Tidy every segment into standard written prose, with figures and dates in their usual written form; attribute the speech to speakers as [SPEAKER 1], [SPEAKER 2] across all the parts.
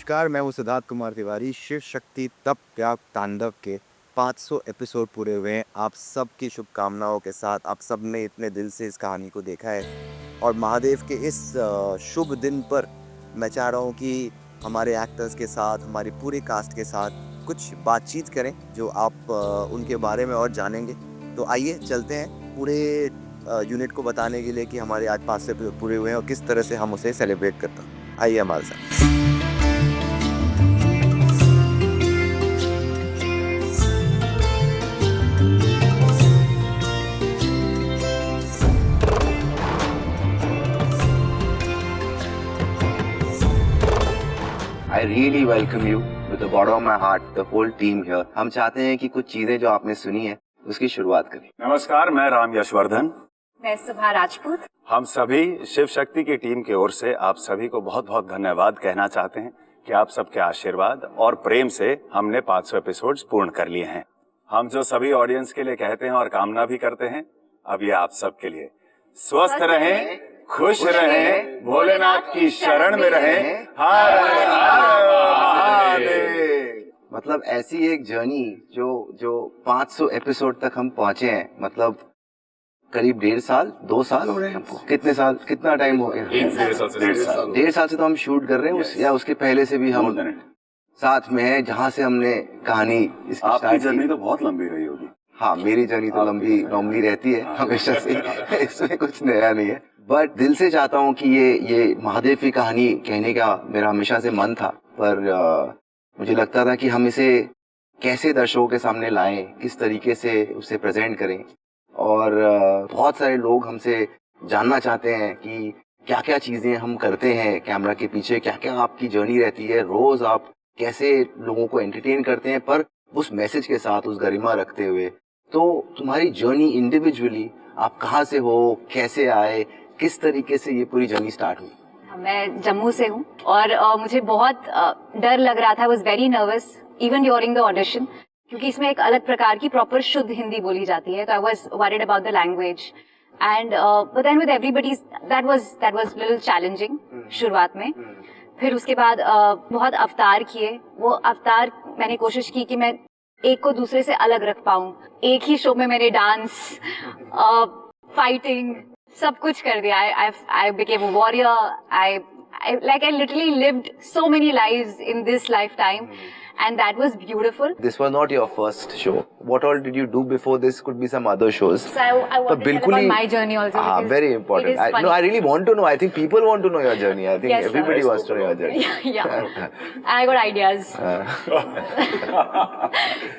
[SPEAKER 1] नमस्कार, मैं हूँ सिद्धार्थ कुमार तिवारी। शिव शक्ति तप त्याग तांडव के 500 एपिसोड पूरे हुए हैं। आप सबकी शुभकामनाओं के साथ आप सब ने इतने दिल से इस कहानी को देखा है और महादेव के इस शुभ दिन पर मैं चाह रहा हूँ कि हमारे एक्टर्स के साथ, हमारी पूरी कास्ट के साथ कुछ बातचीत करें जो आप उनके बारे में और जानेंगे। तो आइए चलते हैं पूरे यूनिट को बताने के लिए कि हमारे आज 500 एपिसोड पूरे हुए हैं और किस तरह से हम उसे सेलिब्रेट करते हैं। आइए हमारे साथ। I really welcome you with the bottom of my heart, the whole team here. हम चाहते हैं कि कुछ चीजें जो आपने सुनी है उसकी शुरुआत करें।
[SPEAKER 2] नमस्कार, मैं राम यशवर्धन।
[SPEAKER 3] मैं सुभा राजपूत।
[SPEAKER 2] हम सभी शिव शक्ति की टीम की ओर से आप सभी को बहुत बहुत धन्यवाद कहना चाहते हैं कि आप सबके आशीर्वाद और प्रेम से हमने 500 एपिसोड्स पूर्ण कर लिए हैं। हम जो सभी ऑडियंस के लिए कहते हैं और कामना भी करते हैं, अब ये आप सबके लिए स्वस्थ रहें, खुश रहें, भोलेनाथ की शरण में रहें। हर हर महादेव।
[SPEAKER 1] मतलब ऐसी एक जर्नी जो 500 एपिसोड तक हम पहुंचे हैं, मतलब करीब 1.5 साल 2 साल हो रहे हैं हमको। कितने साल, कितना टाइम हो गया? 1.5 साल से तो हम शूट कर रहे हैं या उसके पहले से भी हम साथ में हैं, जहाँ से हमने कहानी इसकी
[SPEAKER 2] आपकी जर्नी तो बहुत लंबी रही होगी।
[SPEAKER 1] हाँ, मेरी जर्नी तो लंबी नॉर्मली रहती है हमेशा से। इसमें कुछ नया नहीं है, बट दिल से चाहता हूँ कि ये महादेव की कहानी कहने का मेरा हमेशा से मन था। पर मुझे लगता था कि हम इसे कैसे दर्शकों के सामने लाएं, किस तरीके से उसे प्रेजेंट करें। और बहुत सारे लोग हमसे जानना चाहते हैं कि क्या क्या चीज़ें हम करते हैं कैमरा के पीछे, क्या क्या आपकी जर्नी रहती है, रोज़ आप कैसे लोगों को एंटरटेन करते हैं, पर उस मैसेज के साथ, उस गरिमा रखते हुए। तो तुम्हारी जर्नी इंडिविजुअली, आप कहाँ से हो, कैसे आए, किस तरीके से ये पूरी जर्नी स्टार्ट हुई?
[SPEAKER 3] मैं जम्मू से हूँ और मुझे बहुत डर लग रहा था। I was very nervous even during the audition, क्योंकि इसमें एक अलग प्रकार की प्रॉपर शुद्ध हिंदी बोली जाती है। तो I was worried about the language and but then with everybody that was little challenging शुरुआत में। फिर उसके बाद बहुत अवतार किए। वो अवतार मैंने कोशिश की कि मैं एक को दूसरे से अलग रख पाऊं। एक ही शो में मैंने डांस, फाइटिंग, सब कुछ कर दिया। I became a warrior. I literally lived so many lives in this lifetime, and that was beautiful.
[SPEAKER 1] This was not your first show. What all did you do before this? Could be some other shows.
[SPEAKER 3] So I want to tell about my journey also.
[SPEAKER 1] Very important. I really want to know. I think people want to know your journey. I think
[SPEAKER 3] yes,
[SPEAKER 1] everybody wants to know your journey.
[SPEAKER 3] Yeah. I got ideas.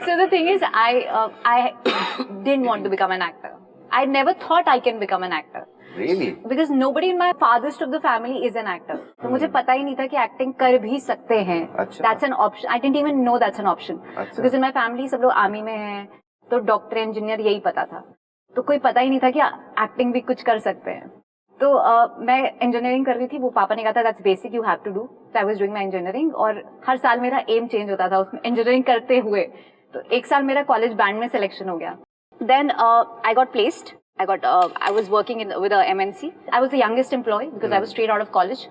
[SPEAKER 3] So the thing is, I didn't want to become an actor. I never thought I can become an actor.
[SPEAKER 1] Really?
[SPEAKER 3] Because nobody in my farthest of the family is an actor. तो मुझे पता ही नहीं था कि acting कर भी सकते हैं.
[SPEAKER 1] अच्छा.
[SPEAKER 3] That's an option. I didn't even know that's an option.
[SPEAKER 1] अच्छा.
[SPEAKER 3] Because in my family सब लोग आर्मी में हैं, तो डॉक्टर, इंजीनियर यही पता था. तो कोई पता ही नहीं था कि एक्टिंग भी कुछ कर सकते हैं. तो मैं इंजीनियरिंग कर रही थी. वो पापा ने कहा था that's basic, you have to do. So I was doing my engineering और हर साल मेरा एम चेंज होता था उसमें इंजीनियरिंग करते हुए. तो एक साल मेरा कॉलेज बैंड में सिलेक्शन हो गया. Then I got placed. I was working with a MNC. I was the youngest employee because I was straight out of college.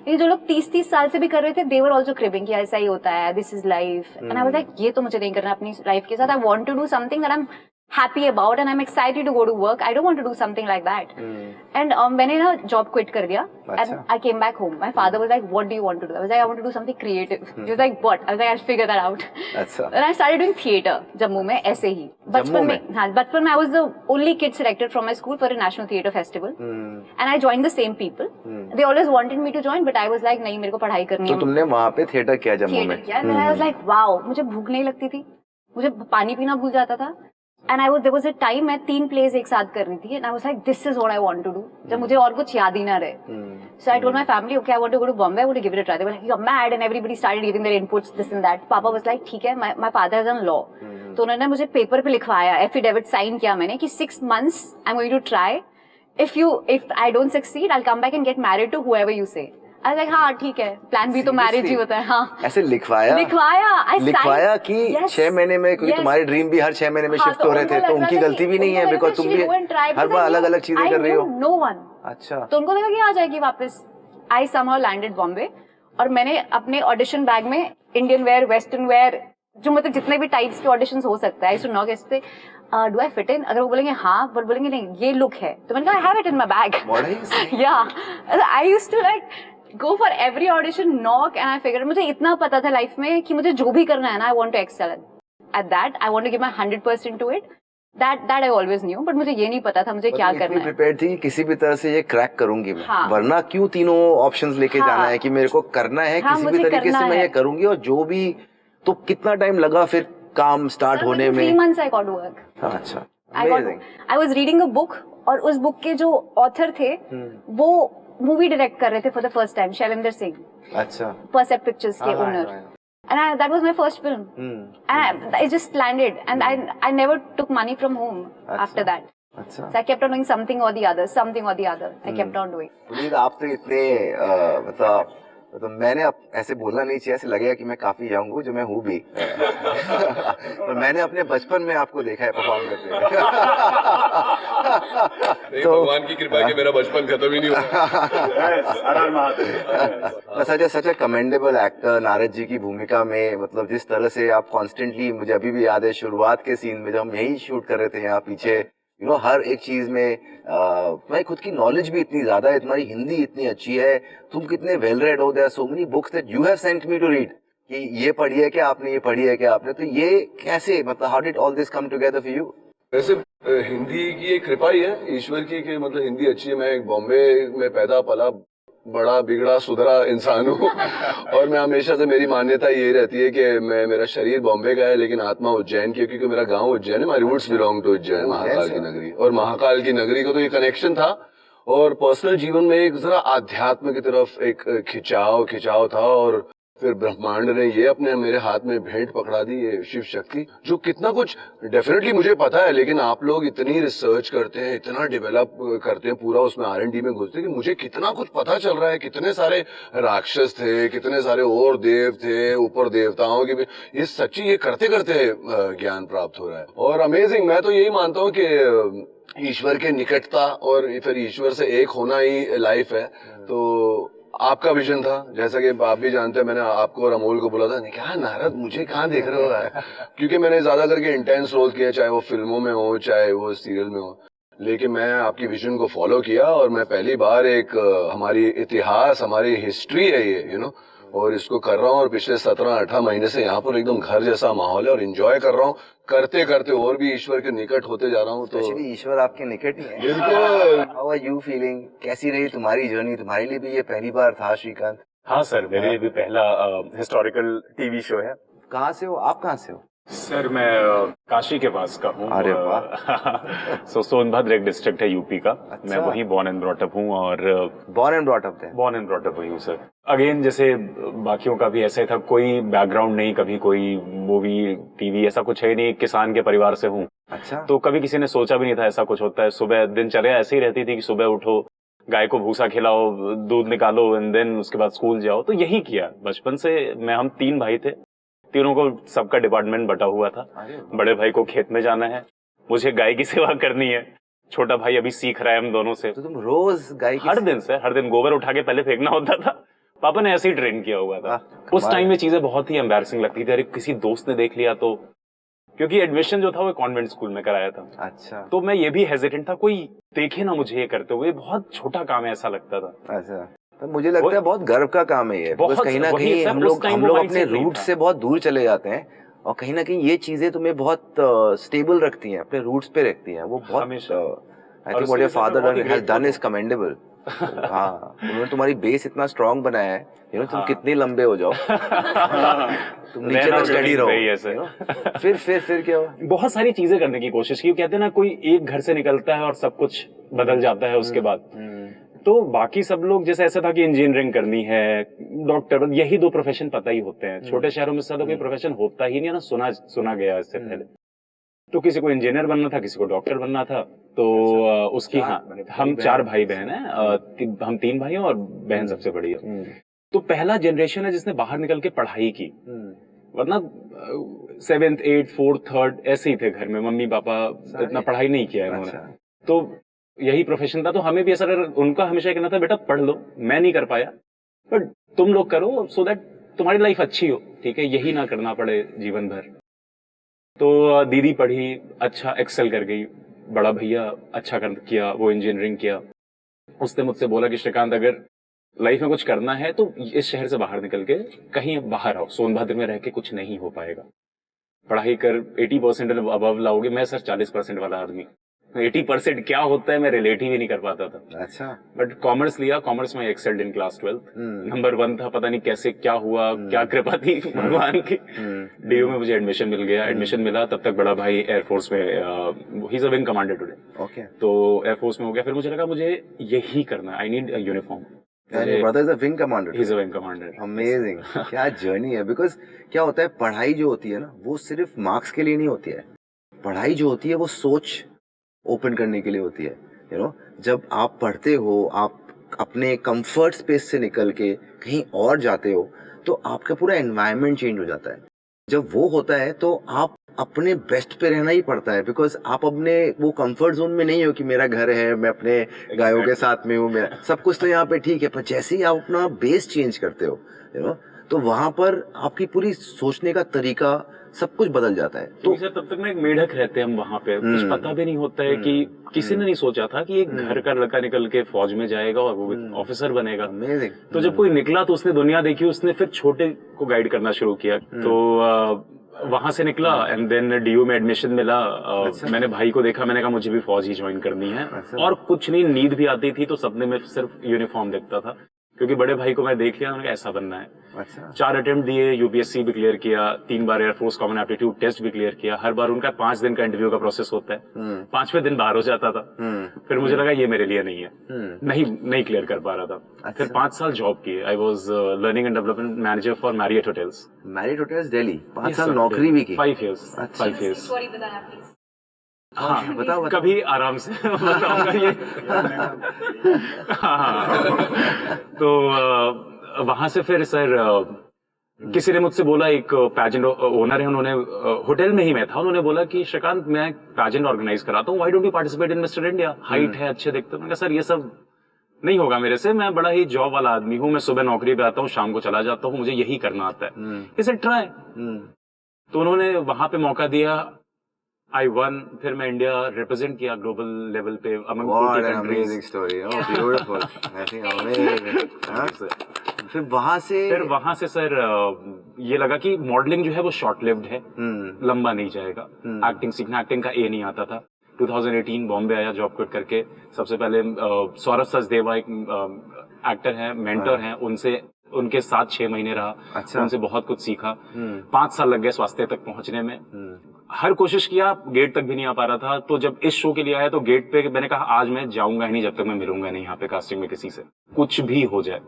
[SPEAKER 3] ये जो लोग 30 साल से भी कर रहे थे, they were also cribbing कि ऐसा ही होता है, this is life. And I was like, ये तो मुझे नहीं करना अपनी लाइफ के साथ. I want to do something that I'm happy about and I'm excited to go to work. I don't want to do something like that. And मैंने ना job quit कर दिया. And I came back home. My father was like, what do you want to do? I was like, I want to do something creative. He was like, what? I was like, I'll figure that out. And I started doing theatre Jammu में ऐसे ही. बचपन में I was the only kid selected from my school for a national theatre festival. And I joined the same people. They always wanted me to join, but I was like, नहीं, मेरे को पढ़ाई करनी है.
[SPEAKER 1] तो तुमने वहाँ पे थिएटर किया जम्मू में?
[SPEAKER 3] And I was like, wow, मुझे भूख नहीं लगती थी. मुझे पानी पीना भूल जाता था. And there was a time मैं 3 plays एक साथ कर रही थी. And I was like, this is what I want to do. जब मुझे और कुछ याद ही ना रहे. So I told my family, okay, I want to go to Bombay. I want to give it a try. They were like, you're mad. And everybody started giving their inputs, this and that. Papa was like, ठीक है, my father has done law. तो उन्होंने मुझे paper पे लिखवाया, affidavit sign किया मैंने कि 6 months I'm going to try. If I don't succeed, I'll come back and get married to whoever you say. I was like, हाँ ठीक है, प्लान भी तो मैरिज ही होता है. हाँ,
[SPEAKER 1] ऐसे लिखवाया कि 6 महीने में, क्योंकि तुम्हारे ड्रीम भी हर 6 महीने में शिफ्ट हो रहे थे, तो उनकी गलती भी नहीं है, बिकॉज तुम भी हर बार अलग अलग चीजें कर रही हो.
[SPEAKER 3] No one.
[SPEAKER 1] अच्छा.
[SPEAKER 3] तो उनको लगा कि आ जाएगी वापस. I somehow landed Bombay. और मैंने अपने ऑडिशन बैग में इंडियन वेयर, वेस्टर्न वेयर, जो मतलब जितने भी टाइप्स के ऑडिशन हो सकता है, नॉक ऐसे डू आई फिट इन, अगर वो बोलेंगे हाँ, पर बोलेंगे नहीं ये लुक है, तो मैंने कहा I have it in my bag. या I used to like go for every audition, knock, and I figure, मुझे इतना पता था लाइफ में कि मुझे जो भी करना है ना, I want to excel at that, I want to give my 100% to it, that I always knew, but मुझे ये नहीं पता था मुझे क्या करना है।
[SPEAKER 1] प्रिपेयर्ड थी कि किसी भी तरह से ये क्रैक करूंगी मैं,
[SPEAKER 3] हाँ।
[SPEAKER 1] वरना क्यों तीनों ऑप्शंस लेके
[SPEAKER 3] हाँ।
[SPEAKER 1] जाना है कि मेरे को करना है,
[SPEAKER 3] हाँ,
[SPEAKER 1] किसी भी
[SPEAKER 3] मुझे
[SPEAKER 1] तरीके से
[SPEAKER 3] करना
[SPEAKER 1] मैं
[SPEAKER 3] है।
[SPEAKER 1] ये करूंगी, और जो भी, तो कितना टाइम लगा फिर काम स्टार्ट होने में?
[SPEAKER 3] 3 months I got to work.
[SPEAKER 1] अच्छा,
[SPEAKER 3] I was reading a book, और उस बुक के जो ऑथर थे वो मूवी डायरेक्ट कर रहे थे for the first time, Shailendra Singh,
[SPEAKER 1] अच्छा,
[SPEAKER 3] परसेप्ट पिक्चर्स के owner, and that was my first film, and I just landed, and I never took money from home after that.
[SPEAKER 1] अच्छा,
[SPEAKER 3] So I kept on doing something or the other. I kept on doing.
[SPEAKER 1] Puneet, आप तो इतने मतलब मैंने अब ऐसे बोलना नहीं चाहिए, ऐसे लगेगा कि मैं काफी यंग हूँ, जो मैं हूँ भी। तो मैंने अपने बचपन में आपको देखा है परफॉर्म करते हुए।
[SPEAKER 4] तो भगवान की कृपा के मेरा बचपन खत्म ही नहीं हुआ।
[SPEAKER 1] सच अ कमेंडेबल एक्टर, नारद जी की भूमिका में, मतलब जिस तरह से आप कॉन्स्टेंटली, मुझे अभी भी याद है शुरुआत के सीन में जब हम यही शूट कर रहे थे यहाँ पीछे, यू नो, हर एक चीज में तुम्हारी खुद की नॉलेज भी इतनी ज्यादा है, तुम्हारी हिंदी इतनी अच्छी है, तुम कितने वेल रेड हो, there are so many books that you have sent me to read, कि ये पढ़ी है क्या आपने, ये पढ़ी है क्या आपने, तो ये कैसे, मतलब how did all this come together for you?
[SPEAKER 4] वैसे हिंदी की एक कृपा ही है ईश्वर की, कि मतलब हिंदी अच्छी है। मैं एक बॉम्बे में पैदा पला, बड़ा बिगड़ा सुधरा इंसान हूँ और मैं हमेशा से, मेरी मान्यता यही रहती है कि मेरा शरीर बॉम्बे का है लेकिन आत्मा उज्जैन की, क्योंकि मेरा गांव उज्जैन है, my roots belong to Ujjain, Mahakal की नगरी। और महाकाल की नगरी का तो ये कनेक्शन था, और पर्सनल जीवन में एक जरा आध्यात्म की तरफ एक खिंचाव था, और फिर ब्रह्मांड ने ये अपने मेरे हाथ में भेंट पकड़ा दी, ये शिव शक्ति, जो कितना कुछ डेफिनेटली मुझे पता है, लेकिन आप लोग इतनी रिसर्च करते हैं, इतना डेवलप करते हैं, पूरा उसमें R&D में घुसते हैं कि मुझे कितना कुछ पता चल रहा है, कितने सारे राक्षस थे, कितने सारे और देव थे, ऊपर देवताओं की भी, ये सच्ची, ये करते करते ज्ञान प्राप्त हो रहा है, और अमेजिंग। मैं तो यही मानता हूँ कि ईश्वर के निकटता और फिर ईश्वर से एक होना ही लाइफ है। तो आपका विजन था, जैसा कि आप भी जानते हैं, मैंने आपको और अमोल को बोला था, नहीं क्या नारद मुझे कहाँ देख रहे हो, क्योंकि मैंने ज्यादा करके इंटेंस रोल किया, चाहे वो फिल्मों में हो चाहे वो सीरियल में हो, लेकिन मैं आपकी विजन को फॉलो किया, और मैं पहली बार एक हमारी इतिहास, हमारी हिस्ट्री है ये, यू नो, और इसको कर रहा हूँ, और पिछले 17-18 महीने से यहाँ पर एकदम घर जैसा माहौल है, और एंजॉय कर रहा हूँ, करते करते और भी ईश्वर के निकट होते जा रहा हूँ। तो
[SPEAKER 1] ईश्वर आपके निकट ही है।
[SPEAKER 4] बिल्कुल।
[SPEAKER 1] हाउ आर यू फीलिंग, कैसी रही तुम्हारी जर्नी? तुम्हारे लिए भी ये पहली बार था श्रीकांत?
[SPEAKER 2] हाँ सर, मेरे लिए भी पहला हिस्टोरिकल टीवी शो है।
[SPEAKER 1] कहाँ से हो आप, कहाँ से हो?
[SPEAKER 2] सर मैं काशी के पास का हूँ।
[SPEAKER 1] अरे वाह।
[SPEAKER 2] सो सोनभद्र एक डिस्ट्रिक्ट है यूपी का।
[SPEAKER 1] अच्छा।
[SPEAKER 2] मैं वहीं बॉर्न एंड ब्रॉट अप हूँ, और
[SPEAKER 1] बॉर्न एंड ब्रॉट अप थे?
[SPEAKER 2] बॉर्न एंड ब्रॉट अप वही हूँ सर। अगेन जैसे बाकियों का भी ऐसे था, कोई बैकग्राउंड नहीं, कभी कोई मूवी टीवी ऐसा कुछ है नहीं, किसान के परिवार से हूँ।
[SPEAKER 1] अच्छा।
[SPEAKER 2] तो कभी किसी ने सोचा भी नहीं था ऐसा कुछ होता है। सुबह दिनचर्या ऐसी रहती थी कि सुबह उठो, गाय को भूसा खिलाओ, दूध निकालो, एंड देन उसके बाद स्कूल जाओ। तो यही किया बचपन से। हम 3 भाई थे, तीनों को सबका डिपार्टमेंट बटा हुआ था। बड़े भाई को खेत में जाना है, मुझे गाय की सेवा करनी है, छोटा भाई अभी सीख रहा है हम दोनों से।
[SPEAKER 1] तो तुम रोज गाय की
[SPEAKER 2] हर दिन गोबर उठा के पहले फेंकना होता था। पापा ने ऐसे ही ट्रेन किया हुआ था। उस टाइम में चीजें बहुत ही एम्बैरसिंग लगती थी। अरे किसी दोस्त ने देख लिया तो, क्योंकि एडमिशन जो था वो कॉन्वेंट स्कूल में कराया था।
[SPEAKER 1] अच्छा।
[SPEAKER 2] तो मैं ये भी हेजिटेंट था, कोई देखे ना मुझे ये करते हुए, बहुत छोटा काम है ऐसा लगता था।
[SPEAKER 1] अच्छा। तो मुझे लगता है बहुत गर्व का काम है ये, बस कहीं ना कहीं हम लोग अपने रूट से बहुत दूर चले जाते हैं, और कहीं ना कहीं ये चीजें तुम्हें बहुत स्टेबल रखती हैं, अपने रूट्स पे रखती हैं। वो बहुत, I think what your father has done is commendable. हाँ, उन्होंने तुम्हारी बेस इतना स्ट्रांग बनाया है, यू नो, तुम कितने लंबे हो जाओ, तुम नीचे तक स्टडी रहो। फिर क्या हुआ?
[SPEAKER 2] बहुत सारी चीजें करने की कोशिश की। कहते हैं ना, कोई एक घर से निकलता है और सब कुछ बदल जाता है उसके बाद। तो बाकी सब लोग जैसे ऐसा था कि इंजीनियरिंग करनी है, डॉक्टर, यही 2 प्रोफेशन पता ही होते हैं। छोटे शहरों में ज्यादा कोई प्रोफेशन होता ही नहीं है ना, सुना गया इससे पहले। तो किसी को इंजीनियर बनना था, किसी को डॉक्टर बनना था। तो उसकी, हाँ, हम 4 भाई बहन हैं। हम 3 भाई हैं और बहन सबसे बड़ी है। तो पहला जनरेशन है जिसने बाहर निकल के पढ़ाई की, वरना 7th 8th 4th 3rd ऐसे ही थे घर में। मम्मी पापा इतना पढ़ाई नहीं किया इन्होंने। तो यही प्रोफेशन था। तो हमें भी ऐसा, उनका हमेशा कहना था बेटा पढ़ लो, मैं नहीं कर पाया,
[SPEAKER 5] बट तुम लोग करो सो दैट तुम्हारी लाइफ अच्छी हो, ठीक है, यही ना करना पड़े जीवन भर। तो दीदी पढ़ी, अच्छा एक्सेल कर गई, बड़ा भैया अच्छा किया, वो इंजीनियरिंग किया। उसने मुझसे बोला कि श्रीकांत अगर लाइफ में कुछ करना है तो इस शहर से बाहर निकल के कहीं बाहर आओ, सोनभद्र में रह के कुछ नहीं हो पाएगा, पढ़ाई कर 80% अबव लाओगे। मैं सर 40% वाला आदमी, 80% क्या होता है मैं रिलेट ही नहीं कर पाता था।
[SPEAKER 1] अच्छा।
[SPEAKER 5] बट कॉमर्स लिया, कॉमर्स में एक्सेल्ड इन क्लास 12, नंबर 1 था, पता नहीं कैसे क्या हुआ, क्या कृपा थी भगवान की। डीयू में मुझे एडमिशन मिल गया, एडमिशन मिला तब तक बड़ा भाई एयरफोर्स में, he is a wing commander today,
[SPEAKER 1] okay.
[SPEAKER 5] तो एयरफोर्स में हो गया। फिर मुझे लगा मुझे यही करना है, I need a uniform.
[SPEAKER 1] Brother is a wing commander.
[SPEAKER 5] He is a wing commander.
[SPEAKER 1] Amazing. क्या जर्नी है। बिकॉज क्या होता है, पढ़ाई जो होती है ना वो सिर्फ मार्क्स के लिए नहीं होती है। पढ़ाई जो होती है वो सोच ओपन करने के लिए होती है। यू नो, जब आप पढ़ते हो, आप अपने कंफर्ट स्पेस से निकल के कहीं और जाते हो तो आपका पूरा एनवायरनमेंट चेंज हो जाता है। जब वो होता है तो आप अपने बेस्ट पे रहना ही पड़ता है, बिकॉज आप अपने वो कंफर्ट जोन में नहीं हो कि मेरा घर है, मैं अपने गायों के साथ में हूँ, मेरा सब कुछ तो यहाँ पे ठीक है। पर जैसे ही आप अपना बेस चेंज करते हो, यू नो, तो वहां पर आपकी पूरी सोचने का तरीका सब कुछ बदल जाता है।
[SPEAKER 5] तो सर तब तक ना एक मेढक रहते हैं हम वहां पे, कुछ पता भी नहीं होता है कि किसी ने नहीं सोचा था कि एक घर का लड़का निकल के फौज में जाएगा और वो ऑफिसर बनेगा। तो जब कोई निकला तो उसने दुनिया देखी, उसने फिर छोटे को गाइड करना शुरू किया। तो वहां से निकला एंड देन डीयू में एडमिशन मिला। अच्छा। मैंने भाई को देखा, मैंने कहा मुझे भी फौज ही ज्वाइन करनी है। अच्छा। और कुछ नहीं, नींद भी आती थी तो सपने में सिर्फ यूनिफॉर्म देखता था, क्योंकि बड़े भाई को मैं देख लिया, मैंने ऐसा बनना है। अच्छा। 4 अटेम्प्ट दिए, यूपीएससी भी क्लियर किया, 3 बार एयरफोर्स कॉमन एप्टीट्यूड टेस्ट भी क्लियर किया। हर बार उनका 5 दिन का इंटरव्यू का प्रोसेस होता है, 5वें दिन बाहर हो जाता था। फिर मुझे लगा ये मेरे लिए नहीं है, नहीं क्लियर कर पा रहा था। अच्छा। फिर 5 साल जॉब किए। I was learning and development manager for Marriott hotels.
[SPEAKER 1] Marriott hotels Delhi. 5 साल नौकरी भी की।
[SPEAKER 5] 5 years। 5 years। हाँ,
[SPEAKER 1] बताओ।
[SPEAKER 5] कभी आराम से बताऊंगा ये। हाँ, तो वहां से फिर सर किसी ने मुझसे बोला, एक पैजेंट ओनर है, उन्होंने होटल में ही मैं था, उन्होंने बोला कि श्रीकांत मैं पैजेंट ऑर्गेनाइज कराता हूँ, why don't you participate in mister India, height है, अच्छे दिखते हो। मैंने कहा सर ये सब नहीं होगा मेरे से, मैं बड़ा ही जॉब वाला आदमी हूँ, मैं सुबह नौकरी पे आता हूँ, शाम को चला जाता हूँ, मुझे यही करना आता है, इसे ट्राई। तो उन्होंने वहां पे मौका दिया, I won, फिर मैं इंडिया रिप्रेजेंट किया ग्लोबल लेवल पे among 40 countries।
[SPEAKER 1] Amazing story, oh beautiful, I think amazing। हाँ? फिर वहां से सर ये लगा कि मॉडलिंग जो है वो शॉर्ट लिव्ड है, लंबा नहीं जाएगा। एक्टिंग सीखना, एक्टिंग का ए नहीं आता था। 2018 बॉम्बे आया जॉब क्विट करके। सबसे पहले सौरभ सचदेवा एक एक्टर है, मेंटर हैं, उनके साथ 6 महीने रहा। अच्छा। उनसे बहुत कुछ सीखा। 5 साल लग गए स्वास्थ्य तक पहुंचने में। हर कोशिश किया, गेट तक भी नहीं आ पा रहा था। तो जब इस शो के लिए आया तो गेट पे मैंने कहा आज मैं जाऊंगा ही नहीं जब तक मैं मिलूंगा नहीं यहाँ पे कास्टिंग में किसी से, कुछ भी हो जाए।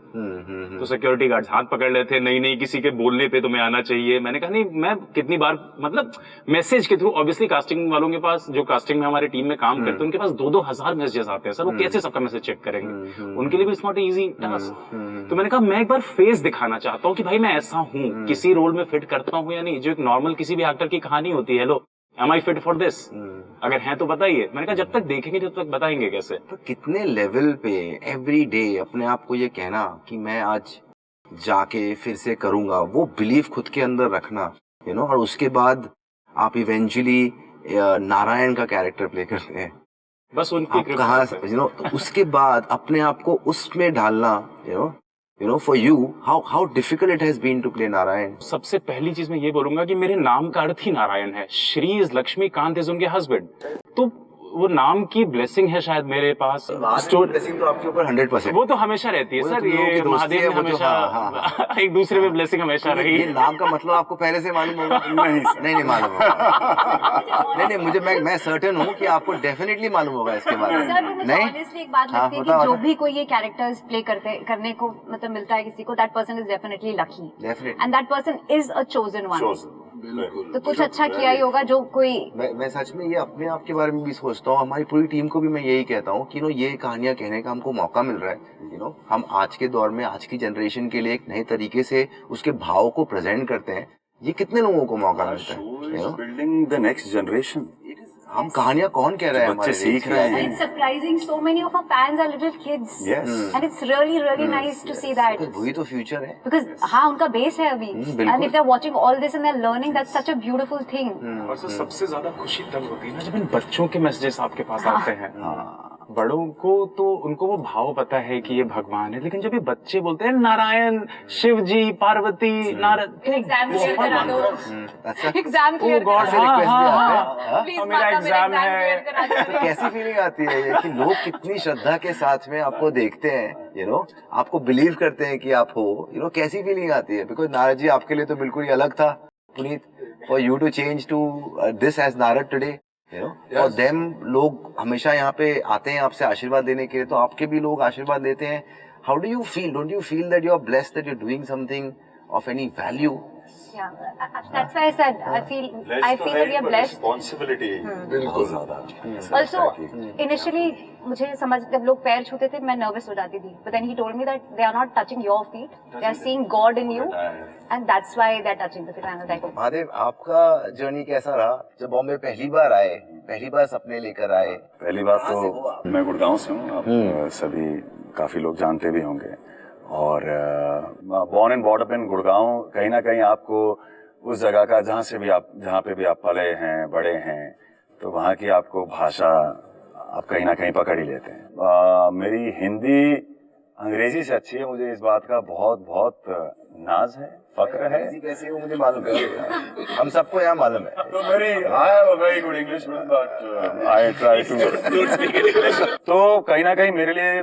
[SPEAKER 1] तो सिक्योरिटी गार्ड्स हाथ पकड़ लेते, नहीं किसी के बोलने पे तुम्हें आना चाहिए। मैंने कहा नहीं, मैं कितनी बार मतलब मैसेज के थ्रू, ऑब्वियसली कास्टिंग वालों के पास, जो कास्टिंग में हमारे टीम में काम करते हैं, उनके पास 2-2 हजार मैसेजेस आते हैं सर, वो कैसे सबका मैसेज चेक करेंगे? उनके लिए भी इट्स नॉट इजी टास्क। तो मैंने कहा मैं एक बार फेस दिखाना चाहता हूँ कि भाई मैं ऐसा हूँ, किसी रोल में फिट करता हूँ या नहीं। जो एक नॉर्मल किसी भी एक्टर की कहानी होती है, hello am I fit for this? अगर हैं तो बताइए। मैंने कहा जब तक देखेंगे तब तक बताएंगे कैसे। तो कितने लेवल पे एवरी डे अपने आप को ये कहना कि मैं आज जाके फिर से करूंगा, वो बिलीफ खुद के अंदर रखना, यू नो, और उसके बाद आप इवेंचुअली नारायण का कैरेक्टर प्ले करते हैं।
[SPEAKER 5] बस उनकी
[SPEAKER 1] कहा, यू नो, उसके बाद अपने आप को उसमें ढालना, you know, for you, how difficult it has been to play Narayan?
[SPEAKER 5] सबसे पहली चीज मैं ये बोलूंगा कि मेरे नाम का अर्थ ही नारायण है। श्री इज लक्ष्मी, कांत इज उनके हस्बैंड। तो वो नाम की ब्लेसिंग है शायद मेरे पास।
[SPEAKER 1] ब्लेसिंग तो आपके ऊपर 100%।
[SPEAKER 5] वो तो हमेशा रहती है सर, ये महादेव ने हमेशा एक दूसरे में ब्लेसिंग हमेशा रही।
[SPEAKER 1] ये नाम का मतलब आपको पहले से मालूम होगा? नहीं मालूम होगा। नहीं मुझे, मैं सर्टेन हूँ कि आपको डेफिनेटली मालूम होगा इसके बारे में।
[SPEAKER 3] सर मुझे ऑनेस्टली एक बात लगती है कि जो भी कोई ये कैरेक्टर्स प्ले करने को मतलब मिलता है किसी को, that person is definitely lucky, and that person is a chosen one. तो कुछ अच्छा किया ही होगा जो कोई।
[SPEAKER 1] मैं सच में ये अपने आप के बारे में भी सोचता हूँ, हमारी पूरी टीम को भी मैं यही कहता हूँ कि ये कहानियां कहने का हमको मौका मिल रहा है। हम आज के दौर में, आज की जनरेशन के लिए एक नए तरीके से उसके भाव को प्रेजेंट करते हैं। ये कितने लोगों को मौका मिलता है?
[SPEAKER 2] Building the next generation.
[SPEAKER 1] हम कहानियां कौन कह रहे हैं,
[SPEAKER 2] बच्चे
[SPEAKER 1] हमारे
[SPEAKER 2] सीख रहे हैं।
[SPEAKER 3] It's surprising. So many of our fans are little kids.
[SPEAKER 2] Yes.
[SPEAKER 3] And it's really nice to see that.
[SPEAKER 1] वही तो फ्यूचर है।
[SPEAKER 3] Because हाँ उनका बेस है अभी,
[SPEAKER 1] बिल्कुल।
[SPEAKER 3] and if they're watching all this and they're learning, that's such a beautiful thing.
[SPEAKER 5] और sir सबसे ज्यादा खुशी तब होती है ना जब इन बच्चों के मैसेजेस आपके पास आते हैं। बड़ों को तो उनको वो भाव पता है कि ये भगवान है, लेकिन जब ये बच्चे बोलते हैं नारायण, शिव जी, पार्वती, नारायण,
[SPEAKER 3] एग्जाम क्लियर करा दो,
[SPEAKER 1] अच्छा,
[SPEAKER 3] एग्जाम क्लियर
[SPEAKER 5] गॉड,
[SPEAKER 3] करा
[SPEAKER 1] हाँ,
[SPEAKER 5] हाँ
[SPEAKER 1] request भी
[SPEAKER 5] हाँ
[SPEAKER 1] आते हैं,
[SPEAKER 5] हाँ,
[SPEAKER 3] Please,
[SPEAKER 5] मेरा
[SPEAKER 3] माता, मेरा
[SPEAKER 5] एग्जाम
[SPEAKER 3] exam
[SPEAKER 5] है।
[SPEAKER 3] clear करा दो।
[SPEAKER 1] कैसी फीलिंग आती है ये कि लोग कितनी श्रद्धा के साथ में आपको देखते हैं, आपको बिलीव करते हैं कि आप हो, कैसी फीलिंग आती है? बिकॉज नारद जी आपके लिए तो बिल्कुल ही अलग था, Puneet, for you to change to this as Narad today, और देम लोग हमेशा यहाँ पे आते हैं आपसे आशीर्वाद देने के लिए, तो आपके भी लोग आशीर्वाद देते हैं। How do you feel? Don't you feel that you are blessed, that you are doing something of any value?
[SPEAKER 3] Yeah, that's why I said I feel that we are blessed.
[SPEAKER 2] Responsibility बहुत ज्यादा।
[SPEAKER 3] Also, initially मुझे समझ जब लोग पैर छूते थे मैं नर्वस हो जाती थी, but then he told me that they are not touching your feet, they are seeing God in you, and that's why they are touching the feet. And I was like,
[SPEAKER 1] Mahadev, आपका journey कैसा रहा जब बॉम्बे पहली बार आए, पहली बार सपने लेकर आए?
[SPEAKER 2] पहली बात तो मैं गुड़गांव से हूँ, आप सभी काफी लोग जानते भी होंगे, और born and brought up in Gurgaon, कहीं ना कहीं आपको उस जगह का जहाँ पे भी आप पले हैं, बड़े हैं, तो वहाँ की आपको भाषा आप कहीं ना कहीं पकड़ ही लेते हैं। मेरी हिंदी अंग्रेजी से अच्छी है, मुझे इस बात का बहुत बहुत नाज है, फक्र है।
[SPEAKER 1] कैसे वो मुझे मालूम है, हम सबको यहाँ मालूम है।
[SPEAKER 2] तो मेरी I have a very good English, but I try to तो कहीं ना कहीं मेरे लिए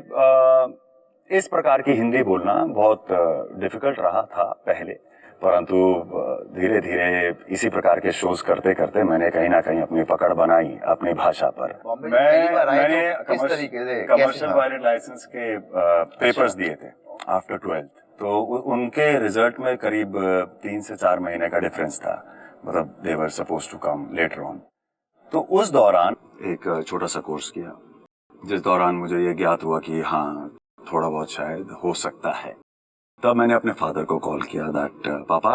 [SPEAKER 2] इस प्रकार की हिंदी बोलना बहुत डिफिकल्ट रहा था पहले, परंतु धीरे धीरे इसी प्रकार के शोज करते करते मैंने कहीं ना कहीं अपनी पकड़ बनाई अपनी भाषा पर। मैंने कमर्शियल पायलट लाइसेंस के पेपर्स दिए थे आफ्टर 12th, तो उनके रिजल्ट में करीब 3 से 4 महीने का डिफरेंस था, मतलब they were supposed to come later on. तो उस दौरान एक छोटा सा कोर्स किया, जिस दौरान मुझे ये ज्ञात हुआ कि हाँ थोड़ा बहुत शायद हो सकता है। तब मैंने अपने फादर को कॉल किया that papa,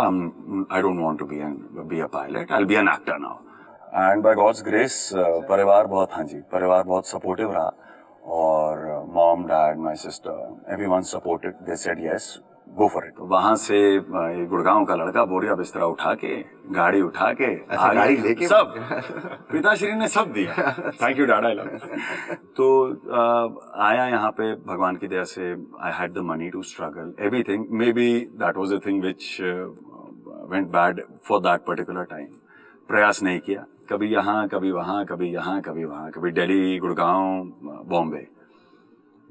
[SPEAKER 2] I don't want to be a pilot, I will be an actor now. And by God's grace परिवार बहुत सपोर्टिव रहा, और mom, dad, my sister, everyone supported, they said yes, go for it. वहां से गुड़गांव का लड़का बोरिया बिस्तरा उठा के, गाड़ी उठा के,
[SPEAKER 1] गाड़ी लेके
[SPEAKER 2] सब पिताश्री ने सब दिया, thank you dad, I love. तो आया यहाँ पे भगवान की दया से, I had the money to struggle everything, maybe that was the thing which went bad for that particular time. प्रयास नहीं किया, कभी यहाँ कभी वहाँ, कभी यहाँ कभी वहाँ, कभी Delhi, Gurgaon, Bombay.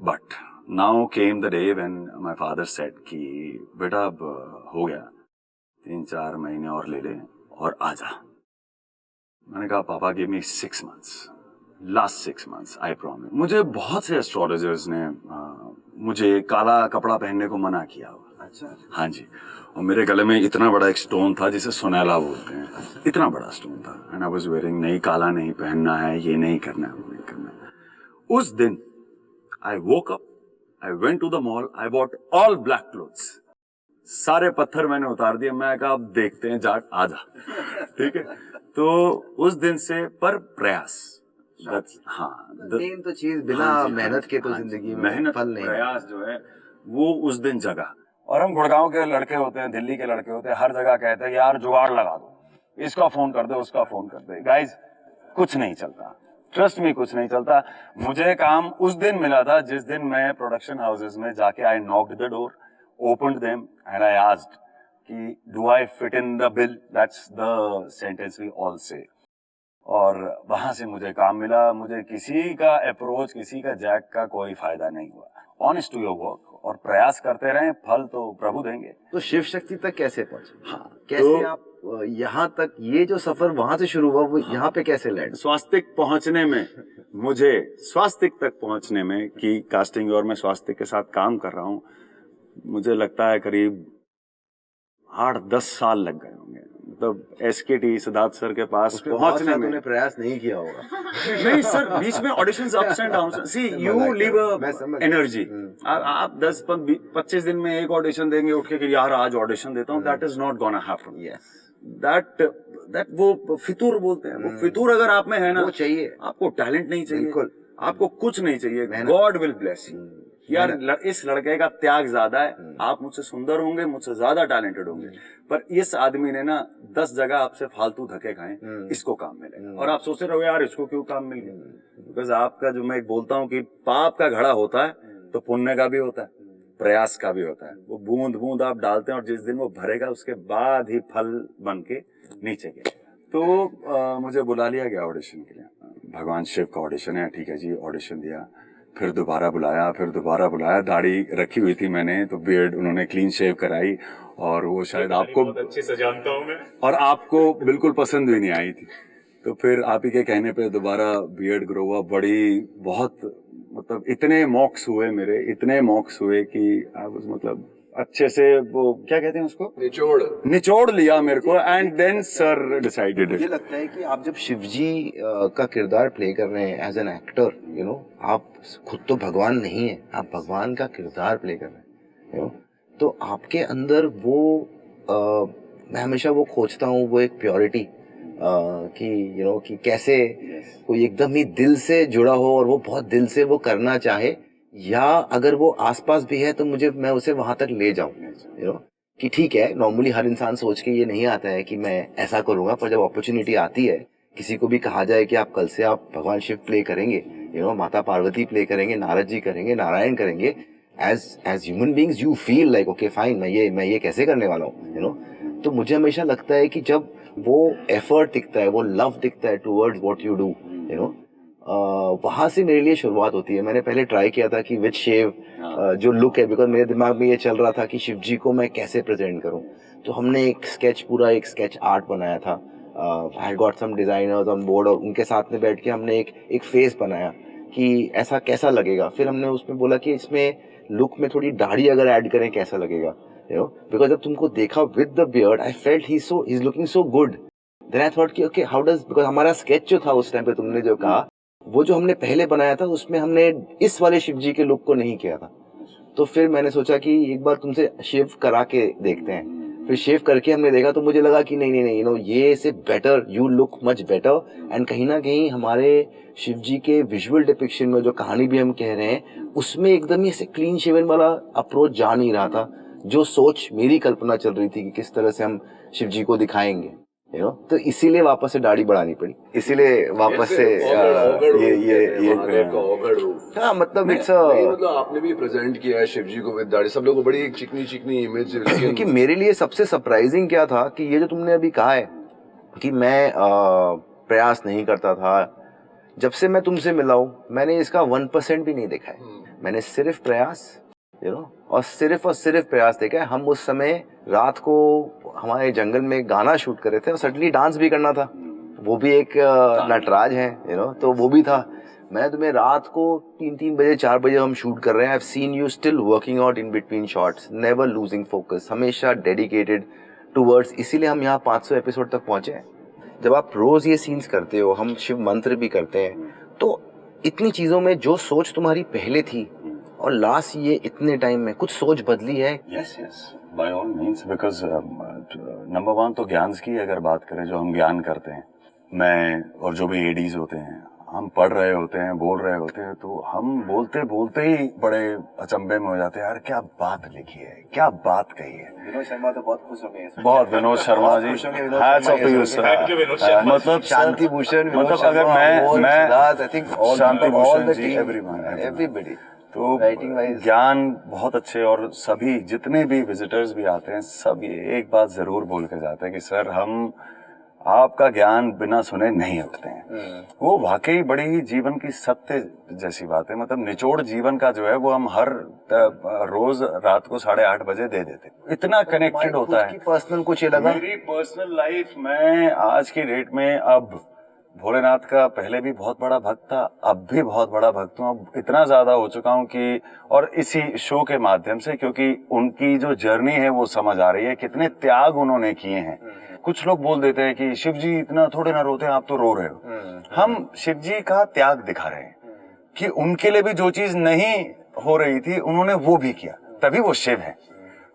[SPEAKER 2] But now came the day when my father said कि बेटा अब हो गया, 3-4 महीने और ले ले और आजा। मैंने कहा पापा give me 6 months, last 6 months I promise. मुझे बहुत से एस्ट्रोलॉजर्स ने मुझे काला कपड़ा पहनने को मना किया। अच्छा, हाँ जी, और मेरे गले में इतना बड़ा एक स्टोन था जिसे सोनेला बोलते हैं, इतना बड़ा स्टोन था, एंड आई वाज वेयरिंग, नहीं काला नहीं पहनना है, ये नहीं करना है, वो नहीं करना है। उस दिन I woke up, I went to the mall, I bought all black clothes. सारे पत्थर मैंने उतार दिए, मैं कहा अब देखते हैं, जाट आजा, ठीक है। तो उस दिन से पर प्रयास, हाँ,
[SPEAKER 1] मेन तो चीज बिना मेहनत के तो जिंदगी में
[SPEAKER 2] मेहनत,
[SPEAKER 1] फल नहीं,
[SPEAKER 2] प्रयास जो है वो उस दिन जगा। और हम गुड़गांव के लड़के होते हैं, दिल्ली के लड़के होते हैं, हर जगह कहते हैं यार जुगाड़ लगा दो, इसका फोन कर दो, उसका फोन कर दो। गाइज कुछ नहीं चलता, ट्रस्ट में कुछ नहीं चलता। मुझे काम उस दिन मिला था जिस दिन मैं प्रोडक्शन हाउसेस में जाके I knocked the door, opened them and I asked कि do I fit in the bill, that's the sentence we all say. और वहां से मुझे काम मिला, मुझे किसी का अप्रोच, किसी का जैक का कोई फायदा नहीं हुआ। ऑनेस्ट टू योर वर्क और प्रयास करते रहें, फल तो प्रभु देंगे।
[SPEAKER 1] तो शिव शक्ति तक कैसे पहुंचे?
[SPEAKER 2] हाँ,
[SPEAKER 1] कैसे आप यहाँ तक, ये जो सफर वहां से शुरू हुआ वो यहाँ पे कैसे लैंड?
[SPEAKER 2] स्वास्तिक पहुंचने में, मुझे स्वास्तिक तक पहुंचने में, कि कास्टिंग और मैं स्वास्तिक के साथ काम कर रहा हूँ, मुझे लगता है करीब 8-10 साल लग गए होंगे। मतलब SKT सिद्धार्थ सर के पास पहुंचने में
[SPEAKER 1] तूने प्रयास नहीं किया होगा।
[SPEAKER 2] नहीं सर, बीच में auditions ups and down, see you leave energy. आप 10-25 दिन में एक ऑडिशन देंगे उठ के कि यार आज ऑडिशन देता हूँ, that is not gonna happen. That वो फितूर बोलते हैं, वो फितूर अगर आप में है ना,
[SPEAKER 1] वो चाहिए।
[SPEAKER 2] आपको टैलेंट नहीं चाहिए,
[SPEAKER 1] बिल्कुल।
[SPEAKER 2] आपको कुछ नहीं चाहिए, गॉड विल ब्लेस यू। यार इस लड़के का त्याग ज्यादा है, आप मुझसे सुंदर होंगे, मुझसे ज्यादा टैलेंटेड होंगे, पर इस आदमी ने ना 10 जगह आपसे फालतू धक्के खाए, इसको काम मिलेगा। और आप सोच रहे हो यार इसको क्यों काम मिल गया, बिकॉज आपका जो मैं बोलता हूँ कि पाप का घड़ा होता है तो पुण्य का भी होता है, प्रयास का भी होता है। वो बूंद बूंद आप डालते हैं और जिस दिन वो भरेगा उसके बाद ही फल बन के नीचे गिरेगा। तो मुझे बुला लिया गया ऑडिशन के लिए, भगवान शिव का ऑडिशन है, ठीक है जी, ऑडिशन दिया, फिर दोबारा बुलाया, दाढ़ी रखी हुई थी मैंने, तो बियर्ड उन्होंने क्लीन शेव कराई, और वो शायद आपको
[SPEAKER 5] अच्छे से जानता हूँ मैं,
[SPEAKER 2] और आपको बिल्कुल पसंद भी नहीं आई थी। तो फिर आप ही के कहने पे दोबारा बियर्ड ग्रो हुआ, बहुत मतलब इतने मॉक्स हुए कि आप मतलब अच्छे से वो क्या कहते हैं उसको, निचोड़ लिया मेरे को, एंड देन सर डिसाइडेड।
[SPEAKER 1] मुझे लगता है कि आप जब शिवजी का किरदार प्ले कर रहे हैं as an actor, you know, आप खुद तो भगवान नहीं है, आप भगवान का किरदार प्ले कर रहे हैं, यू नो, तो आपके अंदर वो मैं हमेशा वो खोजता हूँ, वो एक प्योरिटी कि यू नो कि कैसे कोई एकदम ही दिल से जुड़ा हो और वो बहुत दिल से वो करना चाहे, या अगर वो आसपास भी है तो मैं उसे वहां तक ले जाऊं, यू नो, कि ठीक है, नॉर्मली हर इंसान सोच के ये नहीं आता है कि मैं ऐसा करूंगा, पर जब अपॉर्चुनिटी आती है, किसी को भी कहा जाए कि आप कल से आप भगवान शिव प्ले करेंगे, you know, Mata Parvati play करेंगे, नारद जी करेंगे, नारायण करेंगे, as human beings you feel like okay fine, मैं ये कैसे करने वाला हूँ, यू नो। तो मुझे हमेशा लगता है कि जब वो एफर्ट दिखता है, वो लव दिखता है towards what you do, you know, वहां से मेरे लिए शुरुआत होती है। मैंने पहले ट्राई किया था कि विद शेव जो लुक है, बिकॉज मेरे दिमाग में ये चल रहा था कि शिव जी को मैं कैसे प्रेजेंट करूं। तो हमने एक स्केच आर्ट बनाया था, I got some designers on board, और उनके साथ में बैठ के हमने एक फेस बनाया कि ऐसा कैसा लगेगा। फिर हमने उसमें बोला कि इसमें लुक में थोड़ी दाढ़ी अगर ऐड करें कैसा लगेगा, यू नो, बिकॉज जब तुमको देखा with the beard I felt he is looking so good. Then I thought कि ओके हाउ डज, बिकॉज हमारा स्केच जो था उस टाइम पे तुमने जो कहा, वो जो हमने पहले बनाया था उसमें हमने इस वाले शिव जी के लुक को नहीं किया था। तो फिर मैंने सोचा कि एक बार तुमसे शेव करा के देखते हैं। फिर शेव करके हमने देखा तो मुझे लगा कि नहीं, यू नो, ये से better, you look much better. And कहीं ना कहीं हमारे शिव जी के विजुअल डिपिक्शन में जो कहानी भी हम कह रहे हैं, उसमें एकदम ही ऐसे क्लीन शेवन वाला अप्रोच जा नहीं रहा था, जो सोच मेरी कल्पना चल रही थी कि किस तरह से हम शिव जी को दिखाएंगे, यू नो। तो इसीलिए वापस से दाढ़ी बढ़ानी पड़ी, इसीलिए वापस से ये हाँ, मतलब इट्स
[SPEAKER 4] मतलब आपने भी प्रेजेंट किया है शिव जी को विद दाढ़ी, सब लोगों को बड़ी चिकनी इमेज।
[SPEAKER 1] क्योंकि मेरे लिए सबसे सरप्राइजिंग क्या था कि ये जो तुमने अभी कहा है कि मैं प्रयास नहीं करता था, जब से मैं तुमसे मिला हूँ मैंने इसका 1% भी नहीं देखा है। मैंने सिर्फ प्रयास, यू नो, और सिर्फ प्रयास देखा है। हम उस समय रात को हमारे जंगल में गाना शूट कर रहे थे और सडनली डांस भी करना था, वो भी एक नटराज है, यू नो, तो वो भी था। मैं तुम्हें रात को 3 बजे 4 बजे हम शूट कर रहे हैं, I have seen you still working out in between shots, never losing focus, हमेशा डेडिकेटेड टूवर्ड्स। इसीलिए हम यहाँ 500 एपिसोड तक पहुंचे हैं। जब आप रोज ये सीन्स करते हो, हम शिव मंत्र भी करते हैं, तो इतनी चीजों में जो सोच तुम्हारी पहले थी और लास्ट ये इतने टाइम में कुछ सोच बदली है?
[SPEAKER 2] Yes by all means, because number 1 तो ज्ञान की अगर बात करें, जो हम ज्ञान करते हैं, मैं और जो भी एडीज होते हैं, हम पढ़ रहे होते हैं, बोल रहे होते हैं, तो हम बोलते बोलते ही बड़े अचंभे में हो जाते हैं, यार क्या बात लिखी है, क्या बात कही है।
[SPEAKER 1] विनोद शर्मा तो बहुत खुश हो गए,
[SPEAKER 2] बहुत Vinod Sharma ji, hats off to you sir. मतलब
[SPEAKER 1] शांति भूषण,
[SPEAKER 2] मतलब अगर मैं शांति भूषण जी,
[SPEAKER 1] एवरीबॉडी,
[SPEAKER 2] तो ज्ञान बहुत अच्छे, और सभी जितने भी विजिटर्स भी आते हैं, सब ये एक बात जरूर बोल के जाते हैं कि सर हम आपका ज्ञान बिना सुने नहीं उठते हैं। वो वाकई बड़ी ही जीवन की सत्य जैसी बात है। मतलब निचोड़ जीवन का जो है वो हम हर रोज रात को 8:30 बजे दे देते, इतना कनेक्टेड होता है।
[SPEAKER 1] पर्सनल कुछ ये लगा,
[SPEAKER 2] मेरी पर्सनल लाइफ में आज की डेट में, अब भोलेनाथ का पहले भी बहुत बड़ा भक्त था, अब भी बहुत बड़ा भक्त हूँ। अब इतना ज्यादा हो चुका हूँ कि, और इसी शो के माध्यम से, क्योंकि उनकी जो जर्नी है वो समझ आ रही है, कितने त्याग उन्होंने किए हैं। कुछ लोग बोल देते हैं कि शिव जी इतना थोड़े ना रोते हैं, आप तो रो रहे हो। हम शिव जी का त्याग दिखा रहे हैं कि उनके लिए भी जो चीज नहीं हो रही थी उन्होंने वो भी किया, तभी वो शिव है।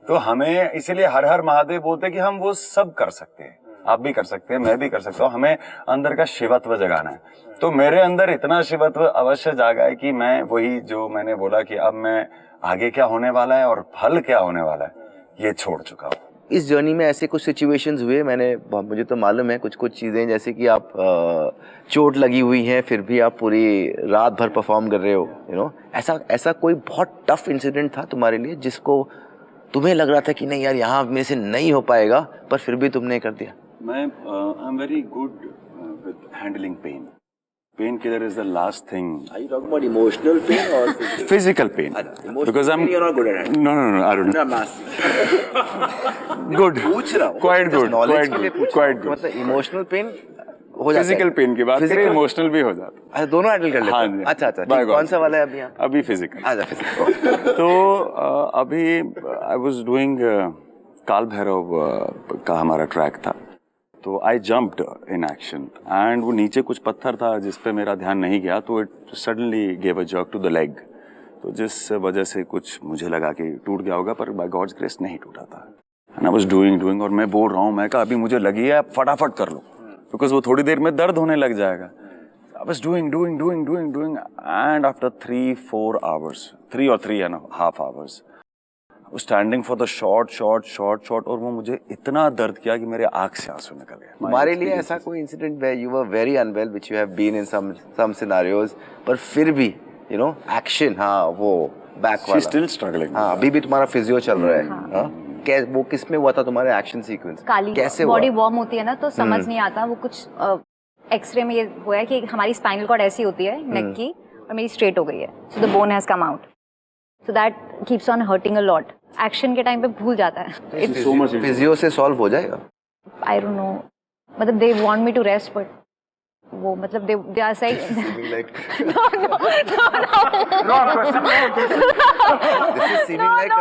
[SPEAKER 2] तो हमें इसीलिए हर हर महादेव बोलते हैं कि हम वो सब कर सकते हैं। आप भी कर सकते हैं, मैं भी कर सकता हूँ, हमें अंदर का शिवत्व जगाना है। तो मेरे अंदर इतना शिवत्व अवश्य जागा है कि मैं वही जो मैंने बोला कि अब मैं आगे क्या होने वाला है और फल क्या होने वाला है, ये छोड़ चुका हूँ।
[SPEAKER 1] इस जर्नी में ऐसे कुछ सिचुएशंस हुए, मुझे तो मालूम है कुछ चीज़ें, जैसे कि आप चोट लगी हुई है फिर भी आप पूरी रात भर परफॉर्म कर रहे हो, ऐसा कोई बहुत टफ इंसिडेंट था तुम्हारे लिए जिसको तुम्हें लग रहा था कि नहीं यार यहाँ मेरे से नहीं हो पाएगा, पर फिर भी तुमने कर दिया?
[SPEAKER 2] मैं I am very good with handling pain. Painkiller is the last thing.
[SPEAKER 1] Are you talking about emotional pain or
[SPEAKER 2] physical pain? Because I'm.
[SPEAKER 1] You're not good at it.
[SPEAKER 2] No, I don't know.
[SPEAKER 1] I'm asking.
[SPEAKER 2] Good.
[SPEAKER 1] पूछ रहा हूँ.
[SPEAKER 2] Quite good.
[SPEAKER 1] Knowledge के लिए पूछ.
[SPEAKER 2] Quite good.
[SPEAKER 1] मतलब emotional pain हो जाता है.
[SPEAKER 2] Physical pain की बात करें, emotional भी हो जाता है.
[SPEAKER 1] अच्छा, दोनों हैंडल कर लेते
[SPEAKER 2] हाँ
[SPEAKER 1] हैं.
[SPEAKER 2] जी.
[SPEAKER 1] अच्छा. कौन सा वाला है अभी यहाँ?
[SPEAKER 2] अभी physical.
[SPEAKER 1] अच्छा, physical.
[SPEAKER 2] तो अभी I was doing काल भैरव का हमारा ट्रैक था. तो आई जम्प्ड इन एक्शन एंड वो नीचे कुछ पत्थर था जिस पे मेरा ध्यान नहीं गया, तो it suddenly gave a jerk to the leg, तो जिस वजह से कुछ मुझे लगा कि टूट गया होगा, पर बाय गॉड्स ग्रेस नहीं टूटा था. एंड आई वाज डूइंग और मैं बोल रहा हूँ, मैं कहा अभी मुझे लगी है, फटाफट कर लो बिकॉज वो थोड़ी देर में दर्द होने लग जाएगा. I was doing and after 3-4 hours, 3 or 3.5 hours standing for the shot और वो मुझे इतना दर्द किया कि मेरे आंख से आंसू निकल गए.
[SPEAKER 1] तुम्हारे लिए ऐसा कोई इंसिडेंट है, you were very unwell which you have been in some scenarios, पर फिर भी एक्शन, हाँ वो बैक वाला,
[SPEAKER 2] शी स्टिल स्ट्रगलिंग.
[SPEAKER 1] हाँ अभी भी तुम्हारा फिजियो चल रहा है. हाँ वो किस में हुआ था तुम्हारे एक्शन सीक्वेंस?
[SPEAKER 3] कैसे हुआ? बॉडी वार्म होती है ना, तो समझ नहीं आता. वो कुछ एक्सरे में ये हुआ है कि हमारी स्पाइनल कॉर्ड ऐसी होती है नेक की, और मेरी स्ट्रेट हो गई है, so the bone has come out, so that keeps on hurting a lot. Action के टाइम पे भूल जाता है.
[SPEAKER 2] so much
[SPEAKER 1] फिजियो से सॉल्व हो जाएगा?
[SPEAKER 3] I don't know. मतलब they want me to rest, but वो मतलब they are saying no.
[SPEAKER 1] This is seeming like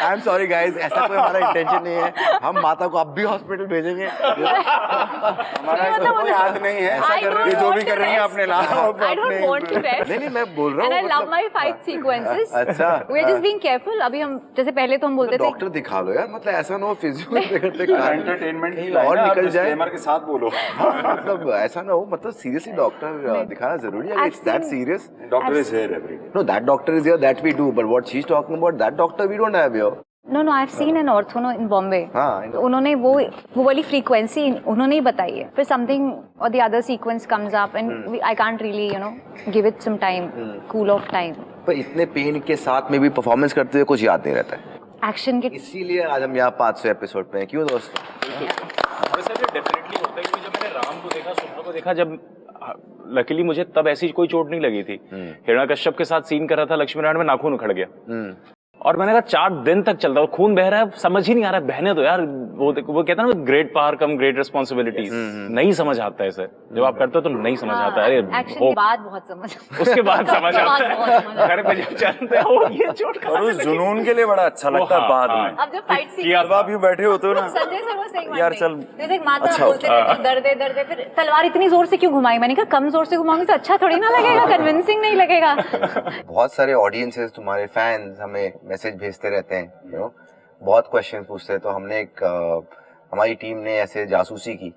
[SPEAKER 1] I'm sorry guys, ऐसा कोई हमारा इंटेंशन नहीं है. हम माता को अब भी हॉस्पिटल भेजेंगे.
[SPEAKER 2] हमारा ऐसा कोई याद नहीं है. ऐसा कर रही है, जो भी कर रही है अपने लाभ.
[SPEAKER 3] I don't want to rest.
[SPEAKER 1] नहीं मैं बोल रहा हूँ.
[SPEAKER 3] And I love my fight sequences.
[SPEAKER 1] अच्छा.
[SPEAKER 3] We are just being careful. अभी हम जैसे पहले तो हम बोलते थे
[SPEAKER 1] डॉक्टर दिखा लो यार, मतलब ऐसा ना हो फिजियो करते
[SPEAKER 2] एंटरटेनमेंट की
[SPEAKER 1] और निकल जाए
[SPEAKER 2] के साथ बोलो.
[SPEAKER 1] मतलब ऐसा ना हो, मतलब सीरियसली डॉक्टर दिखाना जरूरी है. It's that serious.
[SPEAKER 2] Doctor is here every day.
[SPEAKER 1] No, that doctor is here, that we do. But what she's talking about, that doctor we don't have here.
[SPEAKER 3] No, I've seen an ortho in Bombay.
[SPEAKER 1] हाँ,
[SPEAKER 3] तो उन्होंने वो वाली frequency उन्होंने ही बताई है. फिर something or the other sequence comes up and I can't really give it some time, cool off time.
[SPEAKER 1] पर इतने पेन के साथ में भी परफॉर्मेंस करते हुए कुछ याद नहीं रहता है.
[SPEAKER 3] एक्शन के
[SPEAKER 1] इसीलिए आज हम यहाँ 500 एपिसोड पे हैं. क्यों दोस्तों?
[SPEAKER 5] वैसे ये डेफिनेटली होता है, क्योंकि जब मैंने राम को देखा, सुबह को देखा, जब लकीली मुझे तब ऐसी कोई चोट नहीं लगी थी. हिरण्यकश्यप के साथ सीन कर रहा था, लक्ष्मी नारायण में नाखून उखड़ गया और मैंने कहा 4 दिन तक चलता है, खून बह रहा है, समझ ही नहीं आ रहा है. बहने तो यार वो कहता है ना, great power come great responsibilities. नहीं समझ आता है सर, जब आप करते हो तो नहीं समझ आता है.
[SPEAKER 3] एक्शन के बाद बहुत समझ,
[SPEAKER 5] उसके बाद समझ आता है. घर पे जब चलते हो ये चोट
[SPEAKER 2] और उस जुनून के लिए बड़ा अच्छा लगता है बाद में.
[SPEAKER 3] अब जब फाइट सीन
[SPEAKER 2] जब आप यूं बैठे होते हो ना,
[SPEAKER 3] संजय सर वो सही
[SPEAKER 2] यार चल.
[SPEAKER 3] जैसे माता बोलते थे दर्द है, फिर तलवार इतनी जोर से क्यों घुमाई? मैंने कहा कम जोर से घुमाऊंगी तो अच्छा थोड़ी ना लगेगा, कन्विंसिंग नहीं लगेगा.
[SPEAKER 1] बहुत सारे ऑडियंसेस, तुम्हारे फैंस हमें मैसेज भेजते रहते हैं, बहुत क्वेश्चन पूछते हैं. तो हमने हमारी टीम ने ऐसे जासूसी की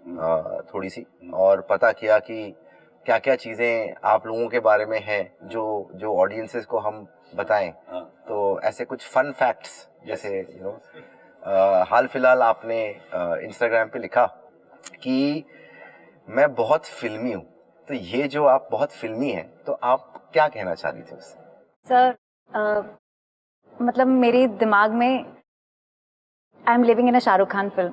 [SPEAKER 1] थोड़ी सी, और पता किया कि क्या क्या चीज़ें आप लोगों के बारे में हैं जो ऑडियंसेस को हम बताएं. तो ऐसे कुछ फन फैक्ट्स, जैसे हाल फिलहाल आपने इंस्टाग्राम पे लिखा कि मैं बहुत फिल्मी हूँ. तो ये जो आप बहुत फिल्मी हैं, तो आप क्या कहना चाह रही थी उससे?
[SPEAKER 3] सर मतलब मेरे दिमाग में I am living in a Shahrukh Khan film.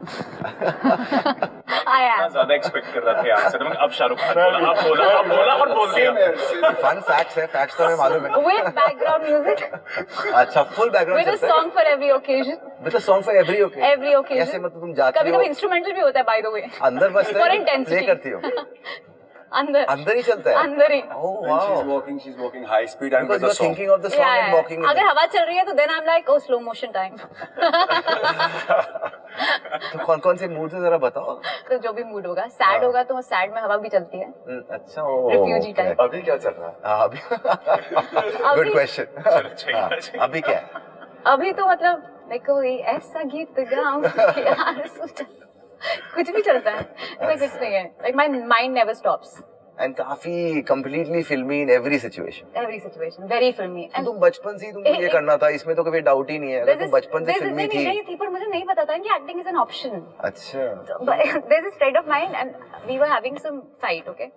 [SPEAKER 3] I am
[SPEAKER 5] ज्यादा एक्सपेक्ट कर रहा था आपसे, तो अब शाहरुख खान बोला, आप बोला और बोल दिया.
[SPEAKER 1] फन फैक्ट्स है, फैक्ट्स तो हमें मालूम है.
[SPEAKER 3] With background music.
[SPEAKER 1] अच्छा, full background
[SPEAKER 3] with a song for every occasion.
[SPEAKER 1] With a song for every occasion.
[SPEAKER 3] Every occasion.
[SPEAKER 1] कैसे, मतलब तुम जाती हो,
[SPEAKER 3] कभी-कभी इंस्ट्रूमेंटल भी होता है बाय द वे.
[SPEAKER 1] अंदर बस प्ले करती हो? अंदर ही चलता है.
[SPEAKER 3] अंदर ही.
[SPEAKER 1] Oh wow.
[SPEAKER 2] she's walking high speed and
[SPEAKER 1] Because you're thinking of the song and walking.
[SPEAKER 3] अगर हवा चल रही है तो then I'm like oh slow motion time.
[SPEAKER 1] तो कौन-कौन से मूड से जरा बताओ.
[SPEAKER 3] तो जो भी मूड होगा, सैड होगा तो सैड में हवा भी चलती है.
[SPEAKER 1] अच्छा, ओ
[SPEAKER 3] रिफ्यूजी टाइप.
[SPEAKER 1] अभी क्या चल रहा है? अभी गुड क्वेश्चन. अभी क्या है?
[SPEAKER 3] अभी तो मतलब देखो ये ऐसा गीत गाऊं कि यार कुछ भी चलता है, ऐसा कुछ नहीं है, like my mind never stops.
[SPEAKER 1] And काफी कंप्लीटली फिल्मी in every situation.
[SPEAKER 3] Every situation, very filmy. And
[SPEAKER 1] तुम बचपन से ही तुमको ये करना था, इसमें तो कभी डाउट ही नहीं है, अगर तुम बचपन से फिल्मी थी।
[SPEAKER 3] नहीं थी, पर मुझे नहीं पता था कि एक्टिंग इज एन ऑप्शन।
[SPEAKER 1] अच्छा।
[SPEAKER 3] There's a friend of mine and we were having some fight, okay?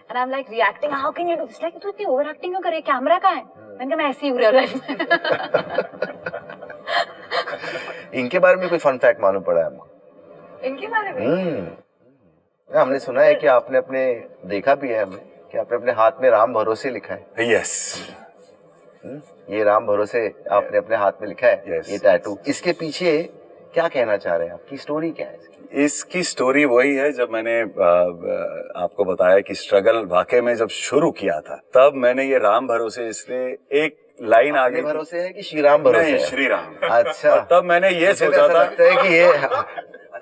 [SPEAKER 3] And I'm like reacting, how can you do this? Like, तू इतनी ओवर एक्टिंग क्यों कर रही है? कैमरा कहाँ है? मैंने कहा मैं ऐसी ही हूँ रियल लाइफ में।
[SPEAKER 1] इनके बारे में कोई फन फैक्ट मालूम पड़ा है हमको?
[SPEAKER 3] इनके बारे में
[SPEAKER 1] हमने सुना है कि आपने अपने देखा भी है हमने कि आपने अपने हाथ में राम भरोसे लिखा है।
[SPEAKER 2] यस,
[SPEAKER 1] ये राम भरोसे आपने अपने हाथ में लिखा है।
[SPEAKER 2] Yes.
[SPEAKER 1] ये टैटू, इसके पीछे क्या कहना चाह रहे हैं, आपकी स्टोरी क्या है इसकी?
[SPEAKER 2] इसकी स्टोरी वही है, जब मैंने आपको बताया कि स्ट्रगल वाकई में जब शुरू किया था, तब मैंने ये राम भरोसे, इसलिए एक लाइन आगे
[SPEAKER 1] भरोसे है कि श्री राम भरोसे है?
[SPEAKER 2] श्री राम।
[SPEAKER 1] अच्छा।
[SPEAKER 2] तब मैंने ये सोचा था
[SPEAKER 1] कि ये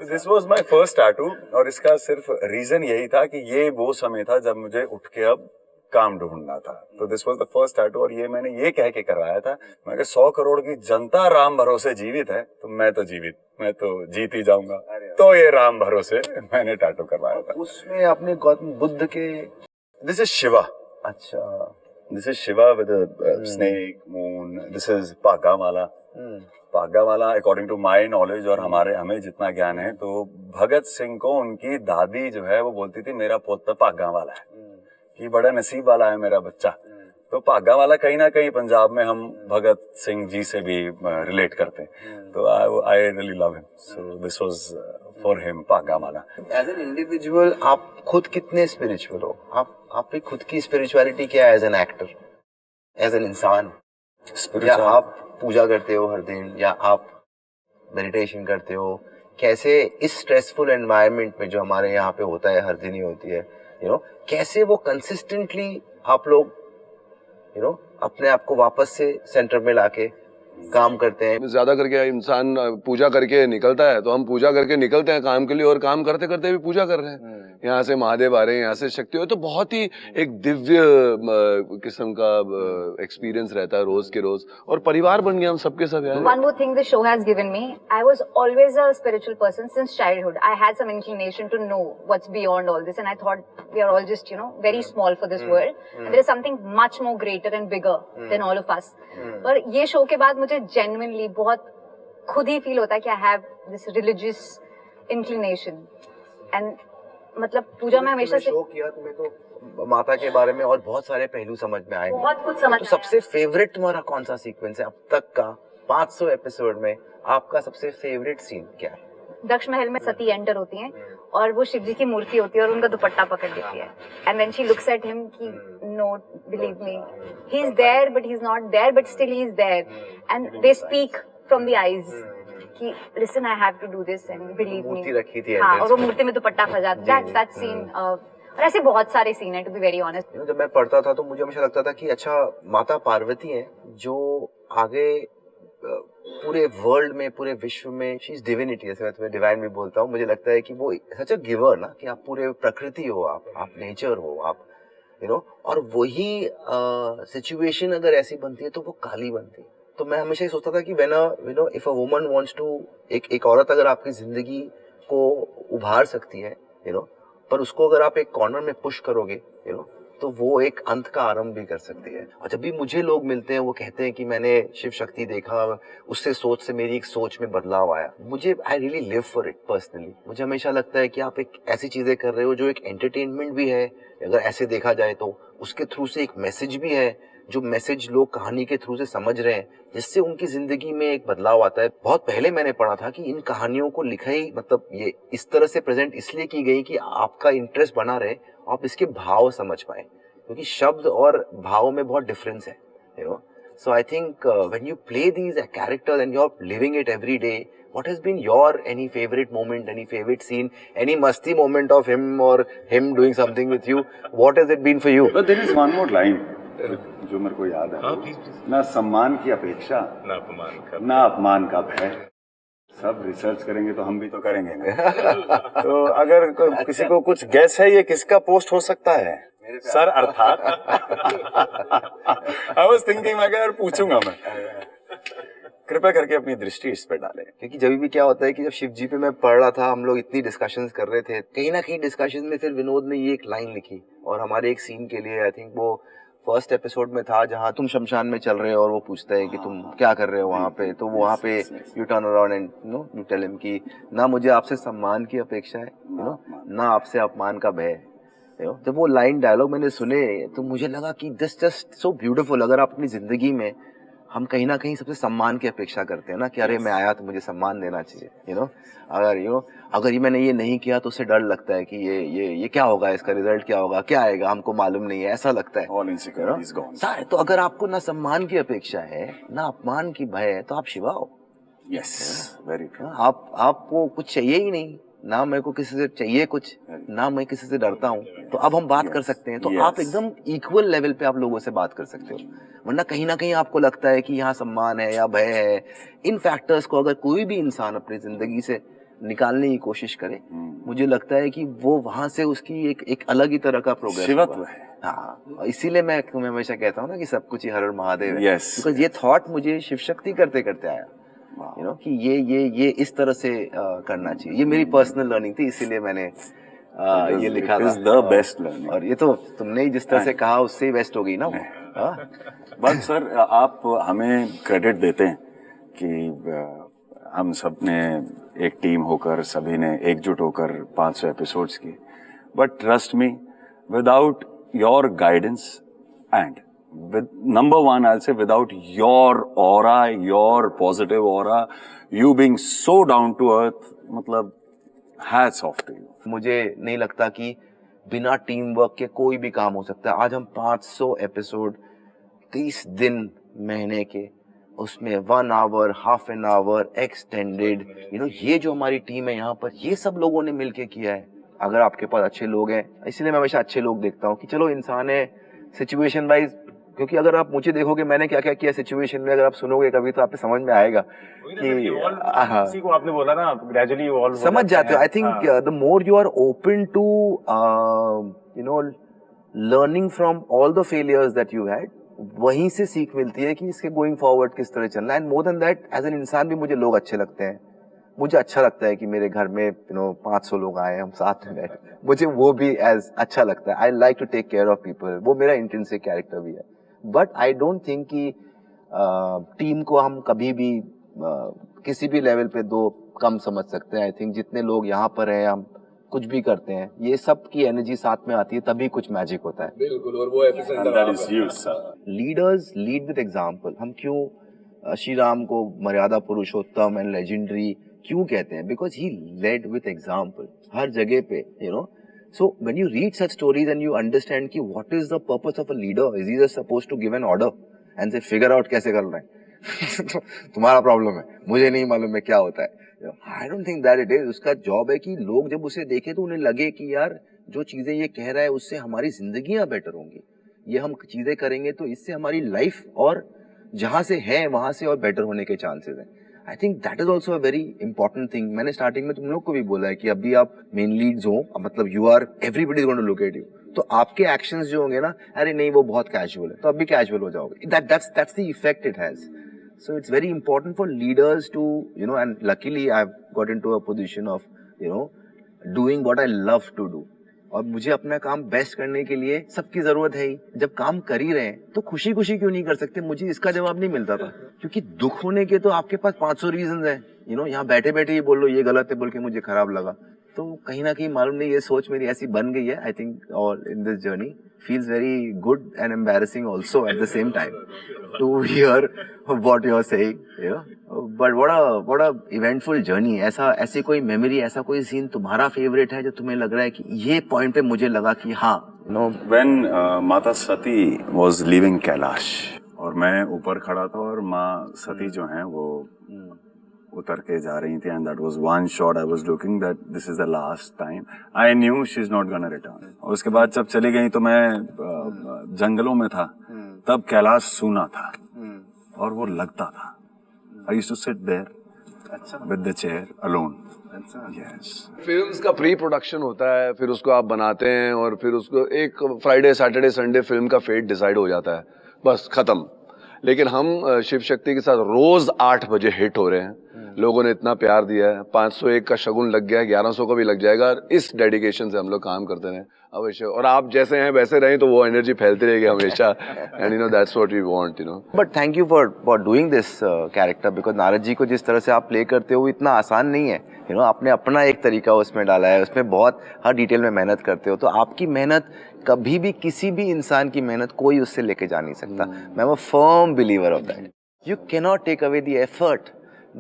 [SPEAKER 2] this was my first tattoo, और इसका सिर्फ रीजन यही था कि ये वो समय था जब मुझे उठ के अब काम ढूंढना था, तो this was the first tattoo. और ये मैंने ये कह के करवाया था, मैं 100 करोड़ की जनता राम भरोसे जीवित है, तो मैं तो जीत ही जाऊंगा, तो ये राम भरोसे मैंने टैटू करवाया था।
[SPEAKER 1] उसमें आपने गौतम बुद्ध के,
[SPEAKER 2] दिस इज शिवा।
[SPEAKER 1] अच्छा।
[SPEAKER 2] This is Shiva with snake moon, this is पागामाला। पागामाला अकॉर्डिंग टू माई नॉलेज और हमें जितना ज्ञान है, तो भगत सिंह को उनकी दादी जो है वो बोलती थी मेरा पोता पागा वाला है, कि बड़ा नसीब वाला है मेरा बच्चा। तो पागा वाला कहीं ना कहीं पंजाब में हम भगत सिंह जी से भी रिलेट करते हैं, तो I really love him, so this was for him पागा वाला।
[SPEAKER 1] एज एन इंडिविजुअल आप खुद कितने स्पिरिचुअल हो? आप पे खुद की स्पिरिचुअलिटी क्या है as an actor, as an इंसान? या आप पूजा करते हो हर दिन, या आप मेडिटेशन करते हो? कैसे इस स्ट्रेसफुल एनवायरनमेंट में जो हमारे यहाँ पे होता है, हर दिन ही होती है, कैसे वो कंसिस्टेंटली आप लोग अपने आप को वापस से सेंटर में लाके काम करते हैं?
[SPEAKER 4] ज्यादा करके इंसान पूजा करके निकलता है, तो हम पूजा करके निकलते हैं काम के लिए, और काम करते करते भी पूजा कर रहे हैं। यहाँ से महादेव आ रहे हैं, यहाँ से शक्ति हो, तो बहुत ही एक दिव्य किस्म का एक्सपीरियंस रहता है रोज के रोज, और परिवार बन गया हम सबके सब यार।
[SPEAKER 3] One more thing the show has given me, I was always a spiritual person since childhood. I had some inclination to know what's beyond all this, and I thought we are all just very small for this world, and there is something much more greater and bigger than all of us. पर ये show के बाद मुझे genuinely बहुत खुद ही feel होता है कि I have this religious inclination, and मतलब पूजा में हमेशा से
[SPEAKER 1] शो किया, तुम्हें तो माता के बारे में और बहुत सारे पहलू समझ में आए,
[SPEAKER 3] बहुत कुछ समझ
[SPEAKER 1] तो सबसे फेवरेट तुम्हारा कौन सा सीक्वेंस है अब तक का 500 एपिसोड में? आपका सबसे फेवरेट सीन क्या है?
[SPEAKER 3] दक्ष महल में सती एंटर होती हैं और वो शिव जी की मूर्ति होती है और उनका दुपट्टा पकड़ लेती है, and then she looks at him कि no believe me he is there but he is not there but still he is there, and they speak from the eyes कि listen I have to do this and believe me.
[SPEAKER 1] मूर्ति रखी थी,
[SPEAKER 3] हाँ, और वो मूर्ति में दुपट्टा फंसा, that scene. और ऐसे बहुत सारे सीन है, टू बी वेरी ऑनेस्ट।
[SPEAKER 1] जब मैं पढ़ता था तो मुझे हमेशा लगता था कि अच्छा माता पार्वती है जो आगे पूरे वर्ल्ड में, पूरे विश्व में शी इज डिविनिटी, जैसे मैं तुम्हें डिवाइन भी बोलता हूँ। मुझे लगता है कि वो सच अ गिवर ना, कि आप पूरे प्रकृति हो, आप नेचर हो, आप और वही सिचुएशन अगर ऐसी बनती है तो वो काली बनती है। तो मैं हमेशा ये सोचता था कि if a woman wants to, एक औरत अगर आपकी जिंदगी को उभार सकती है, पर उसको अगर आप एक कॉर्नर में पुश करोगे, तो वो एक अंत का आरंभ भी कर सकती है। और जब भी मुझे लोग मिलते हैं वो कहते हैं कि मैंने शिव शक्ति देखा, उससे सोच से मेरी एक सोच में बदलाव आया, मुझे I really live for it personally. मुझे हमेशा लगता है कि आप एक ऐसी चीजें कर रहे हो जो एक एंटरटेनमेंट भी है, अगर ऐसे देखा जाए तो उसके थ्रू से एक मैसेज भी है, जो मैसेज लोग कहानी के थ्रू से समझ रहे हैं, जिससे उनकी जिंदगी में एक बदलाव आता है। बहुत पहले मैंने पढ़ा था कि इन कहानियों को लिखा ही, मतलब ये इस तरह से प्रेजेंट इसलिए की गई कि आपका इंटरेस्ट बना रहे, आप इसके भाव समझ पाए, क्योंकि शब्द और भाव में बहुत डिफरेंस है, So I think when you play these characters and you're living it every day, what has been your any favorite moment, any favorite scene, any masti moment of him or him doing something with you? What has it been for you?
[SPEAKER 2] But there is one more line जो मेरे को याद है। ना सम्मान की अपेक्षा, ना अपमान का भय। सब रिसर्च करेंगे तो हम भी तो करेंगे ना। तो अगर किसी को कुछ गैस है, ये किसका पोस्ट हो सकता है? सर अर्थात। I was thinking मैं यार पूछूंगा मैं। कृपया करके अपनी दृष्टि इस पे डालें।
[SPEAKER 1] क्योंकि जब भी क्या होता है कि जब शिव जी पे मैं पढ़ रहा था, हम लोग इतनी डिस्कशंस कर रहे थे, कहीं ना कहीं डिस्कशन में फिर विनोद ने ये एक लाइन लिखी और हमारे एक सीन के लिए, आई थिंक वो फर्स्ट एपिसोड में था जहाँ तुम शमशान में चल रहे हो और वो पूछता है कि तुम क्या कर रहे हो वहाँ पे, तो वहाँ पे you turn around and you tell him कि ना मुझे आपसे सम्मान की अपेक्षा है, ना आपसे अपमान का भय है। जब वो लाइन डायलॉग मैंने सुने तो मुझे लगा कि दिस जस्ट सो ब्यूटीफुल। अगर आप अपनी जिंदगी में, हम कहीं ना कहीं सबसे सम्मान की अपेक्षा करते हैं ना कि अरे मैं आया तो मुझे सम्मान देना चाहिए, अगर ये मैंने ये नहीं किया तो उससे डर लगता है कि ये क्या होगा, इसका रिजल्ट क्या होगा, क्या आएगा, हमको मालूम नहीं है, ऐसा लगता है।
[SPEAKER 2] All insecurities gone.
[SPEAKER 1] सारे तो अगर आपको ना सम्मान की अपेक्षा है ना अपमान की भय है तो आप शिवा हो।
[SPEAKER 2] Yes, very true.
[SPEAKER 1] आपको कुछ चाहिए ही नहीं, ना मेरे को किसी से चाहिए कुछ, ना मैं किसी से डरता हूँ, तो अब हम बात कर सकते हैं। तो आप एकदम इक्वल लेवल पे आप लोगों से बात कर सकते हो। वरना कहीं ना कहीं आपको लगता है कि यहाँ सम्मान है या भय है, इन फैक्टर्स को अगर कोई भी इंसान अपनी जिंदगी से निकालने की कोशिश करे, मुझे लगता है कि वो वहां से उसकी एक अलग ही तरह का प्रोग्रेस
[SPEAKER 2] शिवत्व है।
[SPEAKER 1] हाँ, इसीलिए मैं तुम्हें हमेशा कहता हूँ ना कि सब कुछ ही हर हर महादेव है।
[SPEAKER 2] Yes.
[SPEAKER 1] बिकॉज ये थॉट मुझे शिव शक्ति करते करते आया, कि ये इस तरह से करना चाहिए। ये मेरी पर्सनल लर्निंग थी, इसीलिए मैंने ये लिखा था।
[SPEAKER 2] It is the best learning.
[SPEAKER 1] और ये तो तुमने ही जिस तरह से कहा उससे ही बेस्ट हो गई ना वो।
[SPEAKER 2] बट सर आप हमें क्रेडिट देते हैं कि हम सब ने एक टीम होकर, सभी ने एकजुट होकर 500 एपिसोड्स किए, but trust me, without your guidance and with number one, I'll say without your aura, your positive aura, you being so down to earth, मतलब hats off to you.
[SPEAKER 1] मुझे नहीं लगता कि बिना टीम वर्क के कोई भी काम हो सकता है। आज हम 500 एपिसोड 30 दिन महीने के, उसमें 1 hour, half an hour extended, ये जो हमारी टीम है यहाँ पर, ये सब लोगों ने मिलके किया है। अगर आपके पास अच्छे लोग हैं, इसलिए मैं हमेशा अच्छे लोग देखता हूँ कि चलो इंसान है सिचुएशन वाइज, क्योंकि अगर आप मुझे देखोगे मैंने क्या क्या किया सिचुएशन में, अगर आप सुनोगे कभी तो आपको समझ में आएगा कि
[SPEAKER 5] किसी को आपने बोला ना ग्रेजुअली इवॉल्व
[SPEAKER 1] समझ जाते हो। I think the more you are open to learning from all the failures that you had, वहीं से सीख मिलती है कि इसके गोइंग फॉरवर्ड किस तरह चलना है। And more than that, as an इंसान भी मुझे लोग अच्छे लगते हैं। मुझे अच्छा लगता है कि मेरे घर में 500 लोग आए, हम साथ में बैठे, मुझे वो भी एज अच्छा लगता है। I like to take care of people, वो मेरा इंट्रिंसिक कैरेक्टर भी है। बट आई डोंट थिंक कि टीम को हम कभी भी किसी भी लेवल पे दो कम समझ सकते हैं। आई थिंक जितने लोग यहाँ पर हैं, हम कुछ भी करते हैं, ये सब की एनर्जी साथ में आती है, तभी कुछ मैजिक होता है।
[SPEAKER 4] बिल्कुल, और वो epicentre
[SPEAKER 1] leaders lead with example. हम क्यों श्री राम को मर्यादा पुरुषोत्तम एंड लेजेंडरी क्यों कहते हैं? Because he led with example हर जगह पे, So when you read such stories and you understand कि what is the purpose of a leader, is he just supposed to give an order and say figure out कैसे करना है? तुम्हारा problem है, मुझे नहीं मालूम है क्या होता है। I don't think that it is. उसका जॉब है कि लोग जब उसे देखे तो उन्हें लगे कि यार जो चीजें ये कह रहा है उससे हमारी जिंदगियां बेटर होंगी, ये हम चीजें करेंगे तो इससे हमारी लाइफ और जहां से है वहां से और बेटर होने के चांसेस हैं। I think that is also a very important thing. मैंने स्टार्टिंग में तुम लोग को भी बोला है कि अभी आप मेन लीड्स हो, मतलब you are everybody is going to look at you, तो आपके एक्शंस जो होंगे ना, अरे नहीं वो बहुत कैजुअल है, तो अब भी कैजुअल हो जाओगे। That's the effect it has. So it's very important for leaders to and luckily I have got into a position of doing what I love to do. और मुझे अपना काम बेस्ट करने के लिए सबकी जरूरत है ही। जब काम कर ही रहे हैं तो खुशी खुशी क्यों नहीं कर सकते? मुझे इसका जवाब नहीं मिलता था, क्योंकि दुख होने के तो आपके पास 500 रीजन है। यहाँ बैठे बैठे ये बोल लो ये गलत है बोल के मुझे खराब लगा, तो कहीं ना कहीं मालूम नहीं ये सोच मेरी ऐसी बन गई है। आई थिंक और in this journey feels very good and embarrassing also at the same time to hear what you are saying, but what a eventful journey। ऐसी कोई मेमोरी, ऐसा कोई सीन तुम्हारा फेवरेट है जो तुम्हें लग रहा है कि ये पॉइंट पे मुझे लगा कि हाँ
[SPEAKER 2] when माता सती was leaving कैलाश और मैं ऊपर खड़ा था और माँ सती जो हैं वो उतर के जा रही थी, and that was one shot I was looking that this is the last time I knew she's not gonna return। और उसके बाद जब चली गई तो मैं जंगलों में था, तब कैलाश सूना था और वो लगता था। I used to sit there with the chair alone। Yes।
[SPEAKER 4] Films का प्री प्रोडक्शन होता है, फिर उसको आप बनाते हैं और फिर उसको एक फ्राइडे सैटरडे संडे फिल्म का फेट डिसाइड हो जाता है, बस खत्म। लेकिन हम शिव शक्ति के साथ रोज 8 बजे हिट हो रहे हैं। लोगों ने इतना प्यार दिया है, 501 का शगुन लग गया है, 1100 का भी लग जाएगा। इस डेडिकेशन से हम लोग काम करते रहे अवश्य, और आप जैसे हैं वैसे रहें तो वो एनर्जी फैलती रहेगी हमेशा। And you know that's what we want, you know.
[SPEAKER 1] But thank you for doing this character, because Narad ji को जिस तरह से आप प्ले करते हो वो इतना आसान नहीं है। यू नो आपने अपना एक तरीका उसमें डाला है, उसमें बहुत हर डिटेल में मेहनत करते हो, तो आपकी मेहनत कभी भी किसी भी इंसान की मेहनत कोई उससे लेके जा नहीं सकता। मैं am a firm believer of that. You cannot take away the effort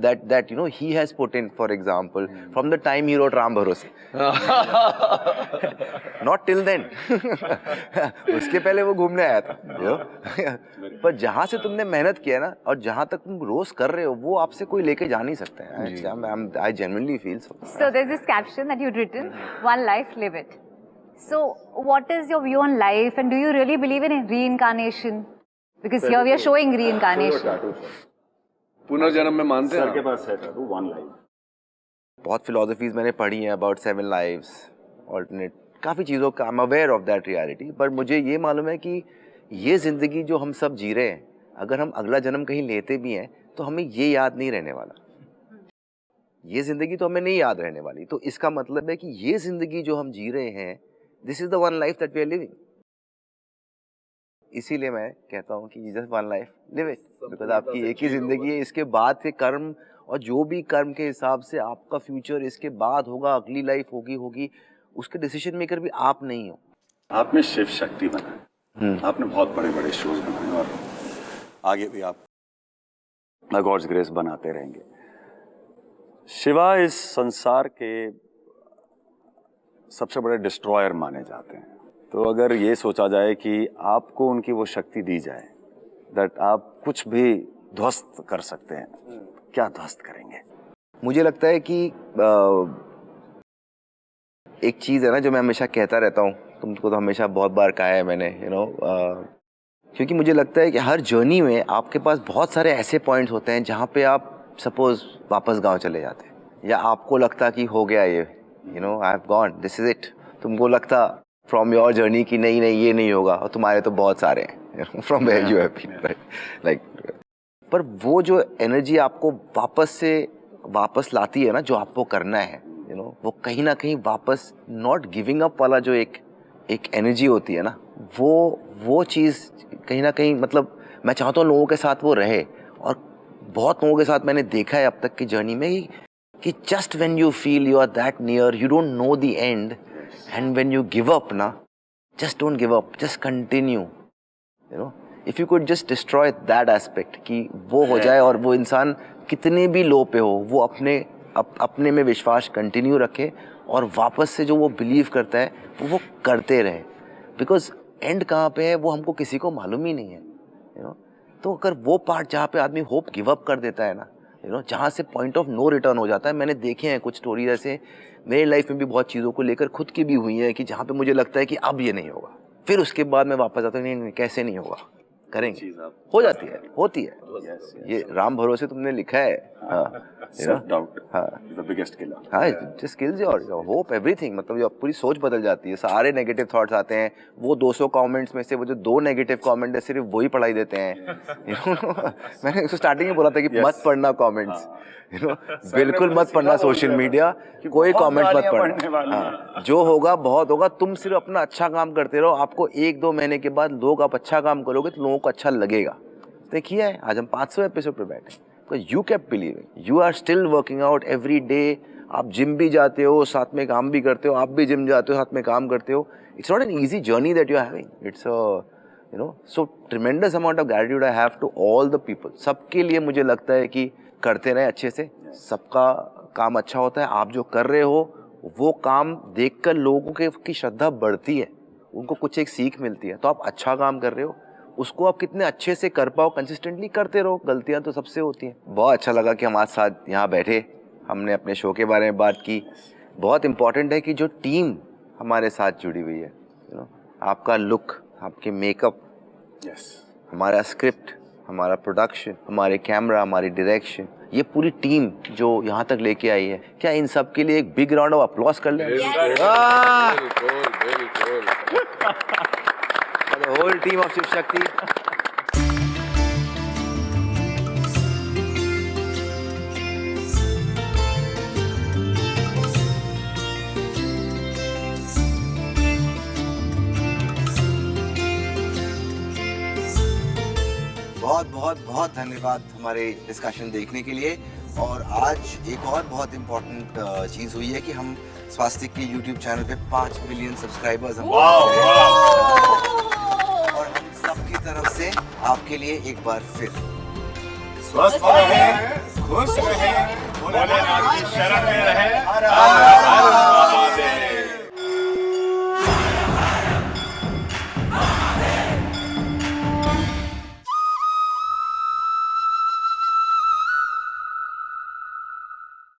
[SPEAKER 1] that you know he has put in. For example, from the time he wrote Ram Bharose, not till then. उसके पहले वो घूमने आया था, you know? पर जहाँ से तुमने मेहनत किया ना और जहाँ तक तुम रोज कर रहे हो वो आपसे कोई लेके जा नहीं सकता है। I genuinely feel so.
[SPEAKER 3] So there's this caption that you'd written, "One life, live it." So what is your view on life, and do you really believe in reincarnation? Because here we are showing reincarnation.
[SPEAKER 4] पुनर्जन्म में मानते हैं
[SPEAKER 5] sir के पास है tattoo, one life.
[SPEAKER 1] बहुत philosophies मैंने पढ़ी हैं अबाउट 7 lives, ऑल्टरनेट काफ़ी चीज़ों का I am aware of that reality. पर मुझे ये मालूम है कि ये ज़िंदगी जो हम सब जी रहे हैं, अगर हम अगला जन्म कहीं लेते भी हैं तो हमें ये याद नहीं रहने वाला। ये ज़िंदगी तो हमें नहीं याद रहने वाली। तो इसका मतलब है कि ये ज़िंदगी जो हम जी रहे हैं, this is the one life that we are living. इसीलिए मैं कहता हूँ कि just one life live it, because आपकी एक ही ज़िंदगी है। इसके बाद के कर्म और जो भी कर्म के हिसाब से आपका फ्यूचर इसके बाद होगा, अगली लाइफ होगी, उसके डिसीजन मेकर भी आप नहीं हो।
[SPEAKER 2] आपने शिव शक्ति बनाया, आपने बहुत बड़े बड़े शोज बनाए और आगे भी आप गॉड्स ग्रेस बनाते रहेंगे। शिवा इस संसार के सबसे बड़े डिस्ट्रॉयर माने जाते हैं। तो अगर ये सोचा जाए कि आपको उनकी वो शक्ति दी जाए दैट आप कुछ भी ध्वस्त कर सकते हैं, क्या ध्वस्त करेंगे?
[SPEAKER 1] मुझे लगता है कि एक चीज़ है ना जो मैं हमेशा कहता रहता हूँ, तुमको तो हमेशा बहुत बार कहा है मैंने, यू नो, क्योंकि मुझे लगता है कि हर जर्नी में आपके पास बहुत सारे ऐसे पॉइंट्स होते हैं जहाँ पे आप सपोज वापस गांव चले जाते हैं, या आपको लगता कि हो गया ये, you know, I have gone, this is it. तुमको लगता फ्रॉम योर जर्नी की नहीं ये नहीं होगा, और तुम्हारे तो बहुत सारे हैं from where you have been, like. पर वो जो एनर्जी आपको वापस लाती है ना, जो आपको करना है, यू नो, वो कहीं ना कहीं वापस नॉट गिविंग अप वाला जो एक एनर्जी होती है ना, वो चीज़ कहीं ना कहीं, मतलब मैं चाहता हूँ लोगों के साथ वो रहे। और बहुत लोगों के साथ मैंने देखा है अब तक की जर्नी में कि just when you feel you are that near, you don't know the end, and when you give up na, just don't give up, just continue, you know, if you could just destroy that aspect कि वो हो जाए और वो इंसान कितने भी लो पे हो वो अपने में विश्वास कंटिन्यू रखे और वापस से जो वो बिलीव करता है वो करते रहे, बिकॉज एंड कहाँ पे है वो हमको किसी को मालूम ही नहीं है, यू नो। तो अगर वो पार्ट जहाँ पे आदमी होप गिव अप कर देता है ना, यू नो, जहाँ से पॉइंट ऑफ नो रिटर्न हो जाता है। मैंने देखे हैं कुछ स्टोरी ऐसे, मेरी लाइफ में भी बहुत चीज़ों को लेकर खुद की भी हुई है कि जहाँ पे मुझे लगता है कि अब ये नहीं होगा, फिर उसके बाद मैं वापस आता हूँ, नहीं कैसे नहीं होगा, करेंगे, हो जाती है, होती है। ये राम भरोसे तुमने लिखा है,
[SPEAKER 2] self doubt the biggest killer.
[SPEAKER 1] हाँ, just kills your hope, everything. मतलब ये पूरी सोच बदल जाती है, सारे नेगेटिव थॉट्स आते हैं। वो 200 कमेंट्स में से वो जो 2 नेगेटिव कमेंट है सिर्फ वही पढ़ाई देते हैं, यू नो। मैंने उसको स्टार्टिंग में बोला था कि मत पढ़ना कमेंट्स, यू नो, बिल्कुल मत पढ़ना सोशल मीडिया, कोई कमेंट मत पढ़ना। हाँ, जो होगा बहुत होगा, तुम सिर्फ अपना अच्छा काम करते रहो। आपको 1-2 महीने के बाद लोग, आप अच्छा काम करोगे तो लोगों को अच्छा लगेगा। देखिए आज हम 500 एपिसोड पे बैठे, तो you kept believing, you are still working out every day. आप जिम भी जाते हो, साथ में काम भी करते हो, आप भी जिम जाते हो, साथ में काम करते हो। It's not an easy journey that you are having, it's you know, so tremendous amount of gratitude I have to all the people. सबके लिए मुझे लगता है कि करते रहे अच्छे से, सबका काम अच्छा होता है। आप जो कर रहे हो वो काम देखकर लोगों की श्रद्धा बढ़ती है, उनको कुछ एक सीख मिलती है। तो आप अच्छा काम कर रहे हो, उसको आप कितने अच्छे से कर पाओ, कंसिस्टेंटली करते रहो। गलतियां तो सबसे होती हैं। बहुत अच्छा लगा कि हमारे साथ यहाँ बैठे, हमने अपने शो के बारे में बात की। बहुत इम्पॉर्टेंट है कि जो टीम हमारे साथ जुड़ी हुई है, यू नो, आपका लुक, आपके मेकअप, हमारा स्क्रिप्ट, हमारा प्रोडक्शन, हमारे कैमरा, हमारी डायरेक्शन, ये पूरी टीम जो यहाँ तक लेके आई है, क्या इन सब के लिए एक बिग राउंड ऑफ अप्लॉज कर लें? The whole team of Shiv Shakti. बहुत बहुत बहुत धन्यवाद हमारे डिस्कशन देखने के लिए। और आज एक और बहुत इम्पोर्टेंट चीज हुई है कि हम स्वास्तिक के YouTube चैनल पे 5 मिलियन सब्सक्राइबर्स हम और हम सबकी तरफ से आपके लिए एक बार फिर
[SPEAKER 2] स्वस्थ रहें, खुश रहें, भोलेनाथ की शरण में रहें। हर हर महादेव।